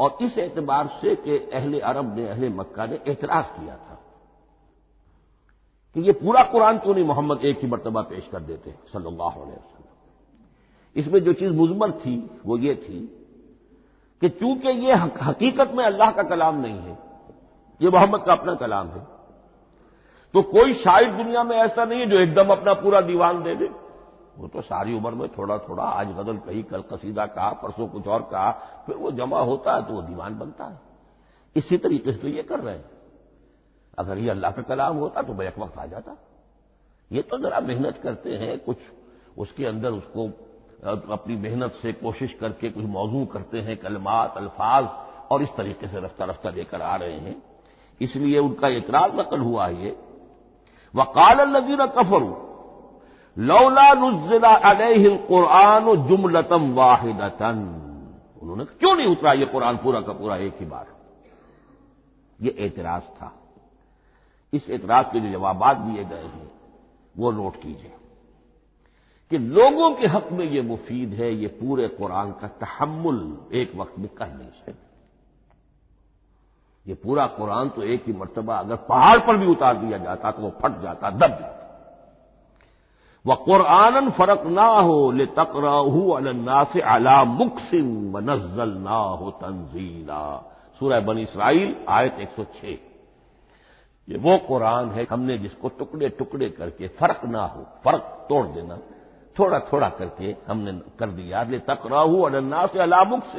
S1: اور اس اعتبار سے کہ اہل عرب نے، اہل مکہ نے اعتراض کیا تھا کہ یہ پورا قرآن کیوں نہیں محمد ایک ہی مرتبہ پیش کر دیتے صلی اللہ علیہ وسلم۔ اس میں جو چیز مضمر تھی وہ یہ تھی کہ چونکہ یہ حقیقت میں اللہ کا کلام نہیں ہے، یہ محمد کا اپنا کلام ہے، تو کوئی شاعر دنیا میں ایسا نہیں ہے جو ایک دم اپنا پورا دیوان دے دے۔ وہ تو ساری عمر میں تھوڑا تھوڑا، آج غزل کہی، کل قصیدہ کہا، پرسوں کچھ اور کہا، پھر وہ جمع ہوتا ہے تو وہ دیوان بنتا ہے۔ اسی طریقے سے تو یہ کر رہے ہیں۔ اگر یہ اللہ کا کلام ہوتا تو بیک وقت آ جاتا۔ یہ تو ذرا محنت کرتے ہیں، کچھ اس کے اندر اس کو اپنی محنت سے کوشش کر کے کچھ موضوع کرتے ہیں، کلمات، الفاظ، اور اس طریقے سے رفتہ رفتہ لے کر آ رہے ہیں۔ اس لیے ان کا اعتراض نقل ہوا ہے یہ۔ وقال الذین کفروا لولا نزل علیہ القرآن جملۃ واحدۃ، انہوں نے کیوں نہیں اترا یہ قرآن پورا کا پورا ایک ہی بار؟ یہ اعتراض تھا۔ اس اعتراض کے جو جوابات دیے گئے ہیں وہ نوٹ کیجیے کہ لوگوں کے حق میں یہ مفید ہے، یہ پورے قرآن کا تحمل ایک وقت میں کر نہیں سکتے۔ یہ پورا قرآن تو ایک ہی مرتبہ اگر پہاڑ پر بھی اتار دیا جاتا تو وہ پھٹ جاتا، دب جاتا۔ وَقُرْآنًا فَرَقْنَاهُ لِتَقْرَأَهُ عَلَى النَّاسِ عَلَى مُكْثٍ وَنَزَّلْنَاهُ تَنزِيلًا، سورہ بنی اسرائیل آیت 106۔ یہ وہ قرآن ہے ہم نے جس کو ٹکڑے ٹکڑے کر کے فرق نہ ہو، فرق توڑ دینا، تھوڑا تھوڑا کر کے ہم نے کر دیا، لِتَقْرَأَهُ عَلَى النَّاسِ عَلَى مُكْثٍ،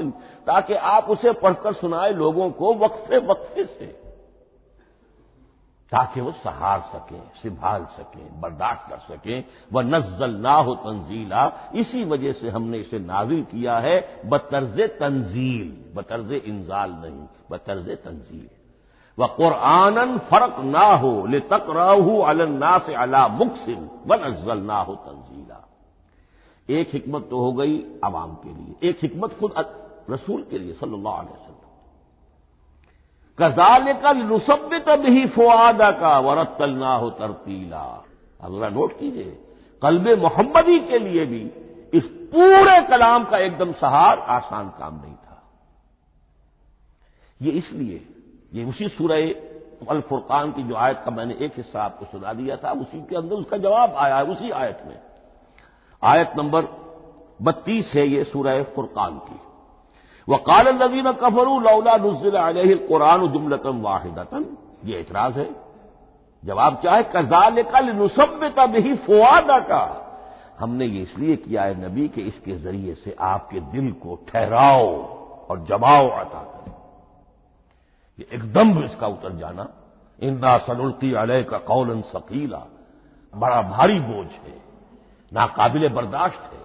S1: تاکہ آپ اسے پڑھ کر سنائے لوگوں کو وقفے وقفے سے، تاکہ وہ سہار سکیں، سنبھال سکیں، برداشت کر سکیں۔ وَنَزَّلْنَاهُ تَنزِيلًا، اسی وجہ سے ہم نے اسے نازل کیا ہے بطرز تنزیل، بطرز انزال نہیں، بطرز تنزیل۔ وَقُرْآنًا فَرَقْنَاهُ لِتَقْرَأَهُ عَلَى النَّاسِ عَلَى مُكْثٍ وَنَزَّلْنَاهُ تَنزِيلًا۔ ایک حکمت تو ہو گئی عوام کے لیے، ایک حکمت خود رسول کے لیے صلی اللہ علیہ وسلم۔ كَذَلِكَ لِنُثَبِّتَ بِهِ فُؤَادَكَ وَرَتَّلْنَاهُ تَرْتِيلًا، اب ذرا نوٹ کیجئے، قلب محمدی کے لیے بھی اس پورے کلام کا ایک دم سہار آسان کام نہیں تھا۔ یہ اس لیے، یہ اسی سورہ الفرقان کی جو آیت کا میں نے ایک حصہ آپ کو سنا دیا تھا، اسی کے اندر اس کا جواب آیا ہے، اسی آیت میں، آیت نمبر 32 ہے یہ سورہ فرقان کی۔ وقال الذین کفروا لولا نزل علیہ القرآن جملۃ واحدۃ، یہ اعتراض ہے۔ جواب کیا ہے؟ کذالک لنثبت بہ فؤادک، ہم نے یہ اس لیے کیا ہے نبی کہ اس کے ذریعے سے آپ کے دل کو ٹھہراؤ اور جماؤ عطا کریں، یہ ایک دم اس کا اتر جانا۔ انا سنلقی علیک قولا ثقیلا، بڑا بھاری بوجھ ہے، ناقابل برداشت ہے،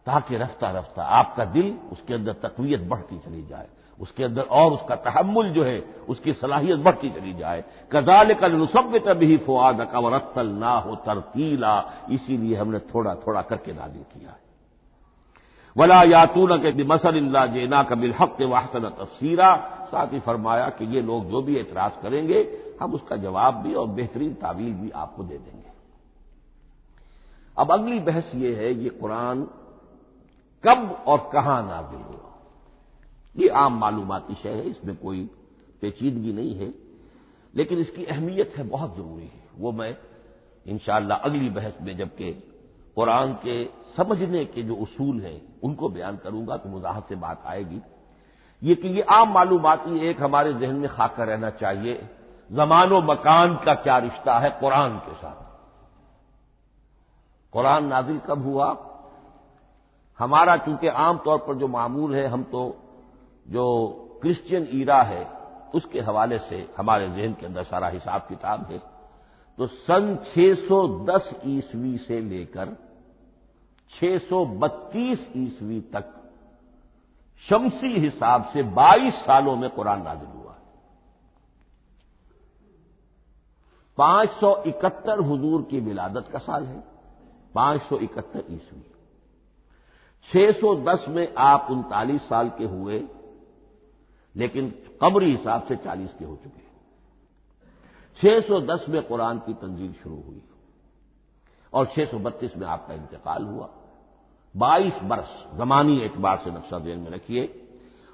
S1: تاکہ رفتہ رفتہ آپ کا دل، اس کے اندر تقویت بڑھتی چلی جائے، اس کے اندر اور اس کا تحمل جو ہے اس کی صلاحیت بڑھتی چلی جائے۔ کذالک لنثبت بہ فؤادک ورتلناہ ترتیلا، اسی لیے ہم نے تھوڑا تھوڑا کر کے نازل کیا ہے۔ ولا یاتونک بمثل الا جئناک بالحق واحسن تفسیرا، ساتھ ہی فرمایا کہ یہ لوگ جو بھی اعتراض کریں گے ہم اس کا جواب بھی اور بہترین تعویل بھی آپ کو دے دیں گے۔ اب اگلی بحث یہ ہے یہ قرآن کب اور کہاں نازل ہوا؟ یہ عام معلوماتی شے ہے، اس میں کوئی پیچیدگی نہیں ہے، لیکن اس کی اہمیت ہے، بہت ضروری ہے، وہ میں انشاءاللہ اگلی بحث میں جبکہ قرآن کے سمجھنے کے جو اصول ہیں ان کو بیان کروں گا تو وضاحت سے بات آئے گی۔ یہ کہ یہ عام معلوماتی ایک ہمارے ذہن میں خاکہ رہنا چاہیے، زمان و مکان کا کیا رشتہ ہے قرآن کے ساتھ۔ قرآن نازل کب ہوا؟ ہمارا چونکہ عام طور پر جو معمول ہے، ہم تو جو کرسچین ایرا ہے اس کے حوالے سے ہمارے ذہن کے اندر سارا حساب کتاب ہے، تو سن 610 عیسوی سے لے کر 632 عیسوی تک شمسی حساب سے 22 سالوں میں قرآن نازل ہوا ہے۔ 571 حضور کی ولادت کا سال ہے، 571 عیسوی۔ 610 میں آپ 39 سال کے ہوئے، لیکن قمری حساب سے 40 کے ہو چکے۔ 610 میں قرآن کی تنزیل شروع ہوئی اور 632 میں آپ کا انتقال ہوا۔ 22 برس زمانی اعتبار سے نقشہ ذہن میں رکھیے،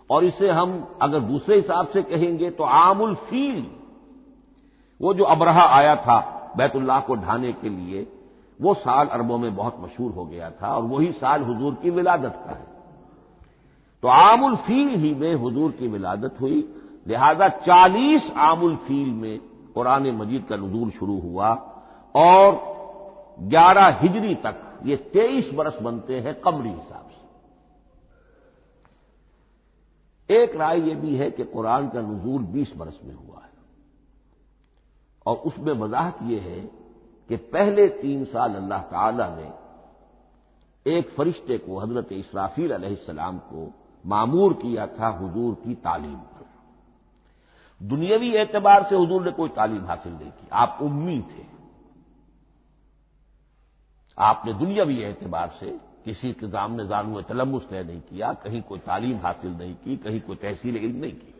S1: اور اسے ہم اگر دوسرے حساب سے کہیں گے تو عام الفیل، وہ جو ابرہہ آیا تھا بیت اللہ کو ڈھانے کے لیے، وہ سال عربوں میں بہت مشہور ہو گیا تھا، اور وہی سال حضور کی ولادت کا ہے۔ تو عام الفیل ہی میں حضور کی ولادت ہوئی، لہذا 40 عام الفیل میں قرآن مجید کا نزول شروع ہوا، اور 11 ہجری تک یہ 23 برس بنتے ہیں قمری حساب سے۔ ایک رائے یہ بھی ہے کہ قرآن کا نزول 20 برس میں ہوا ہے، اور اس میں وضاحت یہ ہے کہ پہلے 3 سال اللہ تعالی نے ایک فرشتے کو، حضرت اسرافیل علیہ السلام کو مامور کیا تھا حضور کی تعلیم پر۔ دنیاوی اعتبار سے حضور نے کوئی تعلیم حاصل نہیں کی، آپ امی تھے، آپ نے دنیاوی اعتبار سے کسی کے سامنے زانو تلمس طے نہیں کیا، کہیں کوئی تعلیم حاصل نہیں کی، کہیں کوئی تحصیل علم نہیں کی،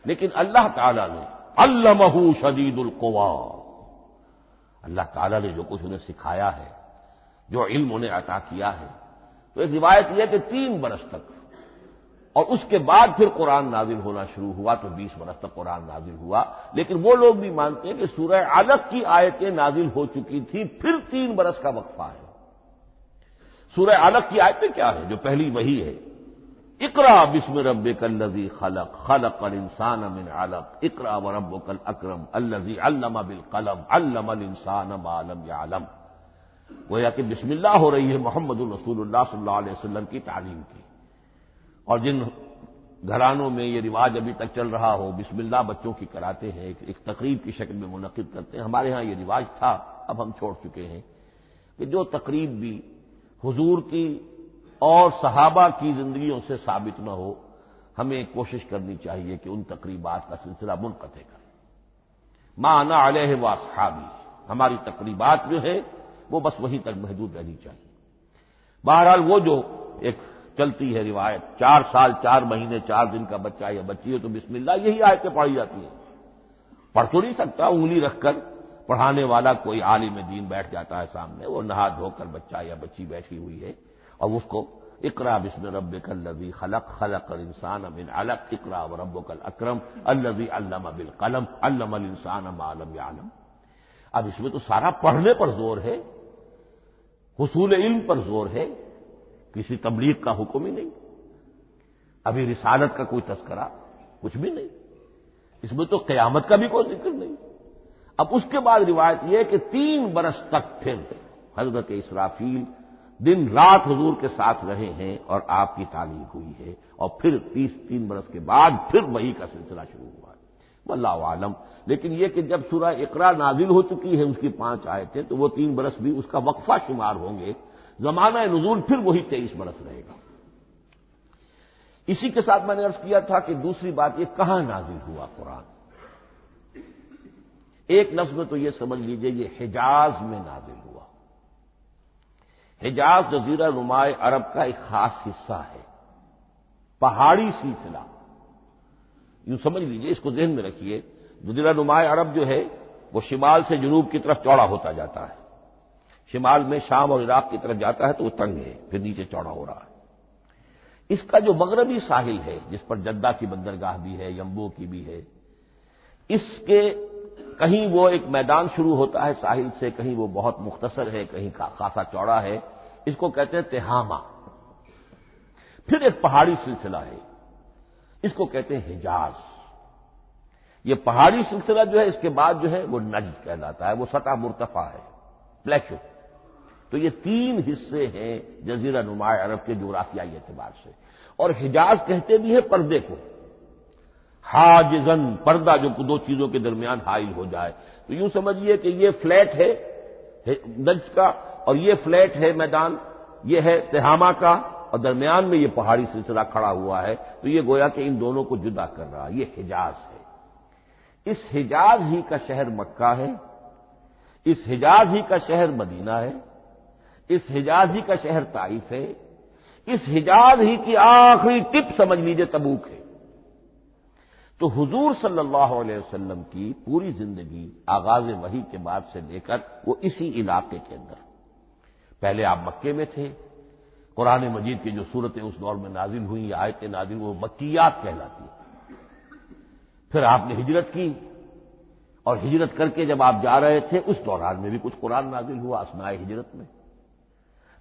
S1: لیکن اللہ تعالیٰ نے علمہ شدید القوا، اللہ تعالیٰ نے جو کچھ انہیں سکھایا ہے، جو علم انہیں عطا کیا ہے، تو ایک روایت یہ ہے کہ 3 برس تک، اور اس کے بعد پھر قرآن نازل ہونا شروع ہوا تو 20 برس تک قرآن نازل ہوا، لیکن وہ لوگ بھی مانتے ہیں کہ سورہ علق کی آیتیں نازل ہو چکی تھی، پھر 3 برس کا وقفہ ہے۔ سورہ علق کی آیتیں کیا ہے؟ جو پہلی وحی ہے، اقرا بسم ربک الذی خلق خلق الانسان من علق اقرا وربک الاکرم الذی علم بالقلم علم الانسان ما لم یعلم، گویا کہ بسم اللہ ہو رہی ہے محمد رسول اللہ صلی اللہ علیہ وسلم کی تعلیم کی، اور جن گھرانوں میں یہ رواج ابھی تک چل رہا ہو، بسم اللہ بچوں کی کراتے ہیں، ایک تقریب کی شکل میں منعقد کرتے ہیں، ہمارے ہاں یہ رواج تھا، اب ہم چھوڑ چکے ہیں، کہ جو تقریب بھی حضور کی اور صحابہ کی زندگیوں سے ثابت نہ ہو، ہمیں کوشش کرنی چاہیے کہ ان تقریبات کا سلسلہ منقطع کریں۔ ما انا علیہ واصحابی، ہماری تقریبات جو ہیں وہ بس وہیں تک محدود رہنی چاہیے۔ بہرحال وہ جو ایک چلتی ہے روایت، 4 سال 4 مہینے 4 دن کا بچہ یا بچی ہو تو بسم اللہ یہی آیتیں پڑھی جاتی ہیں، پڑھ تو نہیں سکتا، انگلی رکھ کر پڑھانے والا کوئی عالم دین بیٹھ جاتا ہے سامنے، وہ نہا دھو کر بچہ یا بچی بیٹھی ہوئی ہے، اور اس کو اقرا بسم ربک الذی خلق خلق الانسان من علق اقرا وربک الاکرم الذی علم بالقلم علم الانسان ما لم یعلم۔ اب اس میں تو سارا پڑھنے پر زور ہے، حصول علم پر زور ہے، کسی تبلیغ کا حکم ہی نہیں، ابھی رسالت کا کوئی تذکرہ کچھ بھی نہیں، اس میں تو قیامت کا بھی کوئی ذکر نہیں۔ اب اس کے بعد روایت یہ ہے کہ 3 برس تک پھر حضرت اسرافیل دن رات حضور کے ساتھ رہے ہیں اور آپ کی تعلیم ہوئی ہے، اور پھر 3 برس کے بعد پھر وحی کا سلسلہ شروع ہوا ہے، واللہ عالم۔ لیکن یہ کہ جب سورہ اقرا نازل ہو چکی ہے، اس کی 5 آیتیں، تو وہ 3 برس بھی اس کا وقفہ شمار ہوں گے، زمانہ نزول پھر وہی 23 برس رہے گا۔ اسی کے ساتھ میں نے عرض کیا تھا کہ دوسری بات یہ کہاں نازل ہوا قرآن۔ ایک لفظ میں تو یہ سمجھ لیجئے یہ حجاز میں نازل ہوا۔ حجاز جزیرہ نمائے عرب کا ایک خاص حصہ ہے، پہاڑی سلسلہ، یوں سمجھ لیجئے، اس کو ذہن میں رکھیے، جزیرہ نمائے عرب جو ہے وہ شمال سے جنوب کی طرف چوڑا ہوتا جاتا ہے، شمال میں شام اور عراق کی طرف جاتا ہے تو وہ تنگ ہے، پھر نیچے چوڑا ہو رہا ہے۔ اس کا جو مغربی ساحل ہے، جس پر جدہ کی بندرگاہ بھی ہے، یمبو کی بھی ہے، اس کے کہیں وہ ایک میدان شروع ہوتا ہے ساحل سے، کہیں وہ بہت مختصر ہے، کہیں خاصا چوڑا ہے، اس کو کہتے ہیں تہامہ۔ پھر ایک پہاڑی سلسلہ ہے، اس کو کہتے ہیں حجاز۔ یہ پہاڑی سلسلہ جو ہے اس کے بعد جو ہے وہ نجد کہلاتا ہے، وہ سطح مرتفع ہے، پلیٹو۔ تو یہ 3 حصے ہیں جزیرہ نمائے عرب کے جغرافیائی اعتبار سے، اور حجاز کہتے بھی ہیں پردے کو، حاجزن، پردہ جو 2 چیزوں کے درمیان حائل ہو جائے، تو یوں سمجھیے کہ یہ فلیٹ ہے نجد کا، اور یہ فلیٹ ہے میدان، یہ ہے تہامہ کا، اور درمیان میں یہ پہاڑی سلسلہ کھڑا ہوا ہے، تو یہ گویا کہ ان دونوں کو جدا کر رہا، یہ حجاز ہے۔ اس حجاز ہی کا شہر مکہ ہے، اس حجاز ہی کا شہر مدینہ ہے، اس حجاز ہی کا شہر طائف ہے، اس حجاز ہی کی آخری ٹپ سمجھ لیجئے تبوک ہے۔ تو حضور صلی اللہ علیہ وسلم کی پوری زندگی آغاز وحی کے بعد سے لے کر وہ اسی علاقے کے اندر، پہلے آپ مکے میں تھے، قرآن مجید کی جو صورتیں اس دور میں نازل ہوئیں یا آیتیں نازل وہ مکیات کہلاتی ہیں۔ پھر آپ نے ہجرت کی، اور ہجرت کر کے جب آپ جا رہے تھے اس دوران میں بھی کچھ قرآن نازل ہوا اثناء ہجرت میں۔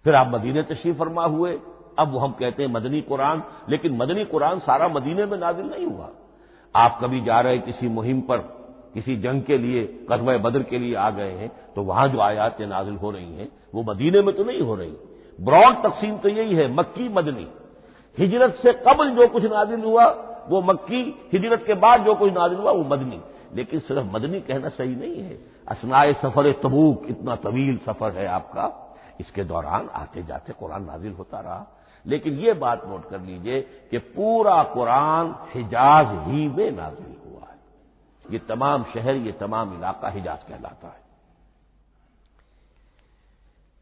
S1: پھر آپ مدینے تشریف فرما ہوئے، اب وہ ہم کہتے ہیں مدنی قرآن، لیکن مدنی قرآن سارا مدینے میں نازل نہیں ہوا۔ آپ کبھی جا رہے کسی مہم پر، کسی جنگ کے لیے، غزوہ بدر کے لیے آ گئے ہیں، تو وہاں جو آیات نازل ہو رہی ہیں وہ مدینے میں تو نہیں ہو رہی۔ براڈ تقسیم تو یہی ہے، مکی مدنی۔ ہجرت سے قبل جو کچھ نازل ہوا وہ مکی، ہجرت کے بعد جو کچھ نازل ہوا وہ مدنی۔ لیکن صرف مدنی کہنا صحیح نہیں ہے، اثناء سفر تبوک، اتنا طویل سفر ہے آپ کا، اس کے دوران آتے جاتے قرآن نازل ہوتا رہا۔ لیکن یہ بات نوٹ کر لیجئے کہ پورا قرآن حجاز ہی میں نازل ہوا ہے، یہ تمام شہر، یہ تمام علاقہ حجاز کہلاتا ہے۔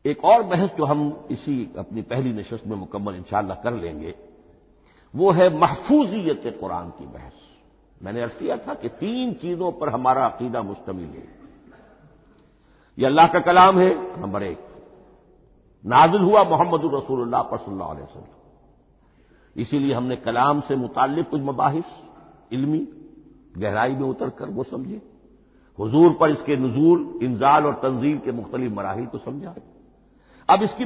S1: ایک اور بحث جو ہم اسی اپنی پہلی نشست میں مکمل انشاءاللہ کر لیں گے وہ ہے محفوظیت قرآن کی بحث۔ میں نے عرض کیا تھا کہ 3 چیزوں پر ہمارا عقیدہ مشتمل ہے۔ یہ اللہ کا کلام ہے، نمبر 1، نازل ہوا محمد الرسول اللہ پر صلی اللہ علیہ وسلم، اسی لیے ہم نے کلام سے متعلق کچھ مباحث علمی گہرائی میں اتر کر وہ سمجھے، حضور پر اس کے نزول، انزال اور تنزیل کے مختلف مراحل کو سمجھا۔ اب اس کی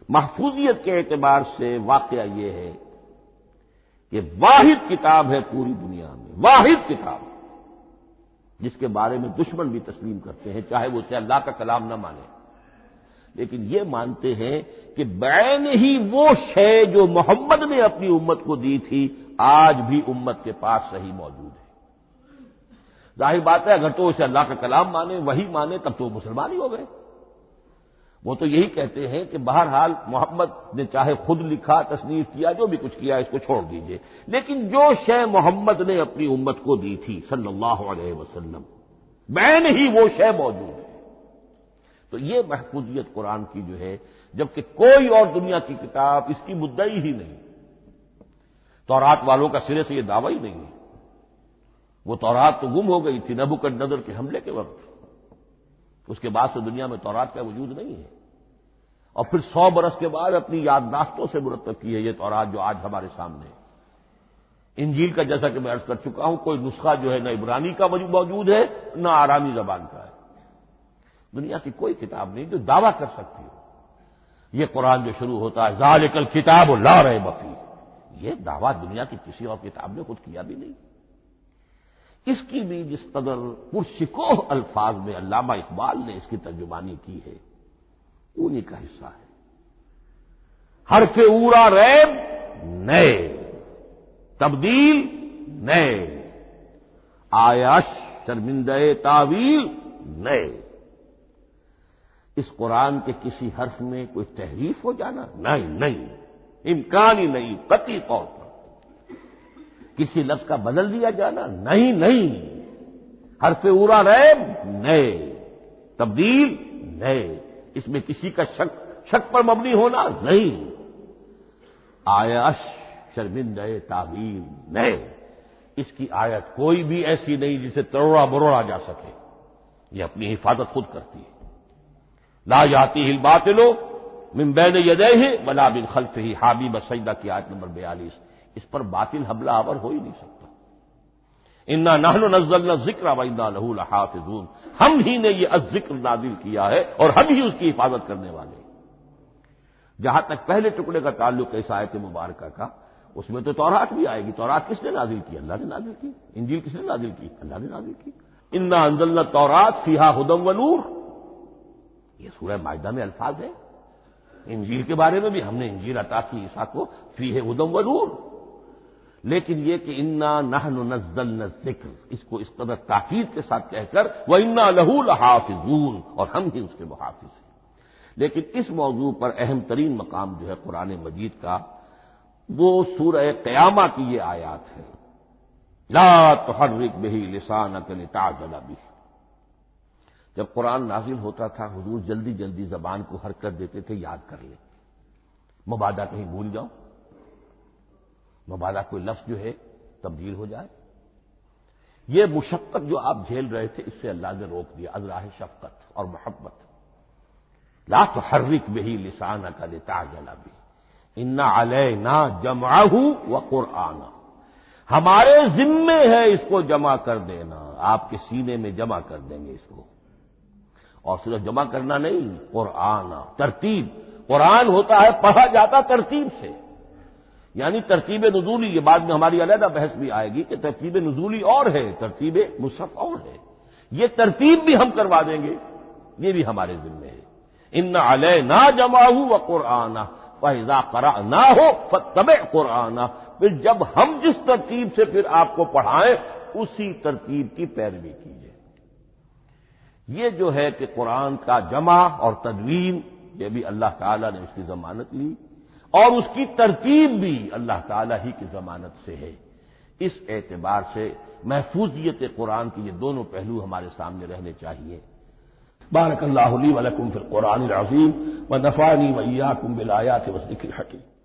S1: محفوظیت کے اعتبار سے واقعہ یہ ہے کہ واحد کتاب ہے پوری دنیا میں، واحد کتاب جس کے بارے میں دشمن بھی تسلیم کرتے ہیں، چاہے وہ اسے اللہ کا کلام نہ مانے، لیکن یہ مانتے ہیں کہ بعین ہی وہ شے جو محمد نے اپنی امت کو دی تھی آج بھی امت کے پاس صحیح موجود ہے۔ ظاہر بات ہے اگر تو اسے اللہ کا کلام مانے، وہی مانے، تب تو مسلمان ہی ہو گئے۔ وہ تو یہی کہتے ہیں کہ بہرحال محمد نے چاہے خود لکھا، تصنیف کیا، جو بھی کچھ کیا اس کو چھوڑ دیجئے، لیکن جو شے محمد نے اپنی امت کو دی تھی صلی اللہ علیہ وسلم بعین ہی وہ شے موجود ہے۔ تو یہ محفوظیت قرآن کی جو ہے، جبکہ کوئی اور دنیا کی کتاب اس کی مدعی ہی نہیں، تورات والوں کا سرے سے یہ دعویٰ ہی نہیں ہے۔ وہ تورات تو گم ہو گئی تھی نبوکدنضر کے حملے کے وقت، اس کے بعد سے دنیا میں تورات کا وجود نہیں ہے، اور پھر 100 برس کے بعد اپنی یادداشتوں سے مرتب کی ہے یہ تورات جو آج ہمارے سامنے ہے۔ انجیل کا جیسا کہ میں عرض کر چکا ہوں کوئی نسخہ جو ہے نہ عبرانی کا موجود ہے نہ آرامی زبان کا ہے۔ دنیا کی کوئی کتاب نہیں جو دعویٰ کر سکتی ہو یہ قرآن جو شروع ہوتا ہے ذالک الکتاب لا ریب فیہ، یہ دعویٰ دنیا کی کسی اور کتاب نے خود کیا بھی نہیں۔ اس کی بھی جس قدر پرشکوہ الفاظ میں علامہ اقبال نے اس کی ترجمانی کی ہے انہی کا حصہ ہے۔ حرف اورا ریب نئے، تبدیل نئے، آیش شرمندہ تعویل نئے۔ اس قرآن کے کسی حرف میں کوئی تحریف ہو جانا نہیں، امکان ہی نہیں، قطعی طور پر کسی لفظ کا بدل دیا جانا نہیں، حرف اورا ریب نئے، تبدیل نئے، اس میں کسی کا شک پر مبنی ہونا نہیں، آیش شرمندہ تعویل نئے۔ اس کی آیت کوئی بھی ایسی نہیں جسے تروڑا مروڑا جا سکے، یہ اپنی حفاظت خود کرتی ہے۔ لا یاتیہ الباطل من بین یدیہ ولا من خلفہ، حامیم السجدہ کی آیت نمبر 42، اس پر باطل حملہ آور ہو ہی نہیں سکتا۔ انا نحن نزلنا الذکر وانا لہ لحافظون، ہم ہی نے یہ الذکر نازل کیا ہے اور ہم ہی اس کی حفاظت کرنے والے ہیں۔ جہاں تک پہلے ٹکڑے کا تعلق ہے اس آیت مبارکہ کا، اس میں تو تورات بھی آئے گی۔ تورات کس نے نازل کی؟ اللہ نے نازل کی۔ انجیل کس نے نازل کی؟ اللہ نے نازل کی۔ انا انزلنا التوراۃ فیہا ھدی ونور، یہ سورہ مائدہ میں الفاظ ہیں۔ انجیل کے بارے میں بھی ہم نے انجیل عطا کی عیسیٰ کو، فیہ ھدی ونور، لیکن یہ کہ انا نحن نزلنا الذکر، اس کو اس قدر تاکید کے ساتھ کہہ کر وانا لہ لحافظون، اور ہم ہی اس کے محافظ ہیں۔ لیکن اس موضوع پر اہم ترین مقام جو ہے قرآن مجید کا وہ سورہ قیامہ کی یہ آیات ہے، لا تحرک بہ لسانک لتعجل بہ۔ جب قرآن نازل ہوتا تھا حضور جلدی جلدی زبان کو حرکت دیتے تھے، یاد کر لیں، مبادا کہیں بھول جاؤ، مبادا کوئی لفظ جو ہے تبدیل ہو جائے۔ یہ مشقت جو آپ جھیل رہے تھے اس سے اللہ نے روک دیا، از راہ شفقت اور محبت۔ لا تحرک بہ لسانک لتعجل بہ، ان علینا جمعہ وقرآنہ، ہمارے ذمے ہے اس کو جمع کر دینا، آپ کے سینے میں جمع کر دیں گے اس کو۔ اور صرف جمع کرنا نہیں، قرآن ترتیب، قرآن ہوتا ہے پڑھا جاتا ترتیب سے، یعنی ترتیب نزولی، یہ بعد میں ہماری علیحدہ بحث بھی آئے گی کہ ترتیب نزولی اور ہے، ترتیب مصحف اور ہے، یہ ترتیب بھی ہم کروا دیں گے، یہ بھی ہمارے ذمے ہے۔ ان علینا جمعہ وقرآنہ فاذا قرأناہ فاتبع قرآنہ، پھر جب ہم جس ترتیب سے پھر آپ کو پڑھائیں اسی ترتیب کی پیروی کیجیے۔ یہ جو ہے کہ قرآن کا جمع اور تدوین، یہ بھی اللہ تعالیٰ نے اس کی ضمانت لی، اور اس کی ترتیب بھی اللہ تعالیٰ ہی کی ضمانت سے ہے۔ اس اعتبار سے محفوظیت قرآن کے یہ دونوں پہلو ہمارے سامنے رہنے چاہیے۔
S2: بارک اللہ لی ولکم فی القرآن العظیم ونفعنی وإیاکم بالآیات والذکر الحکیم۔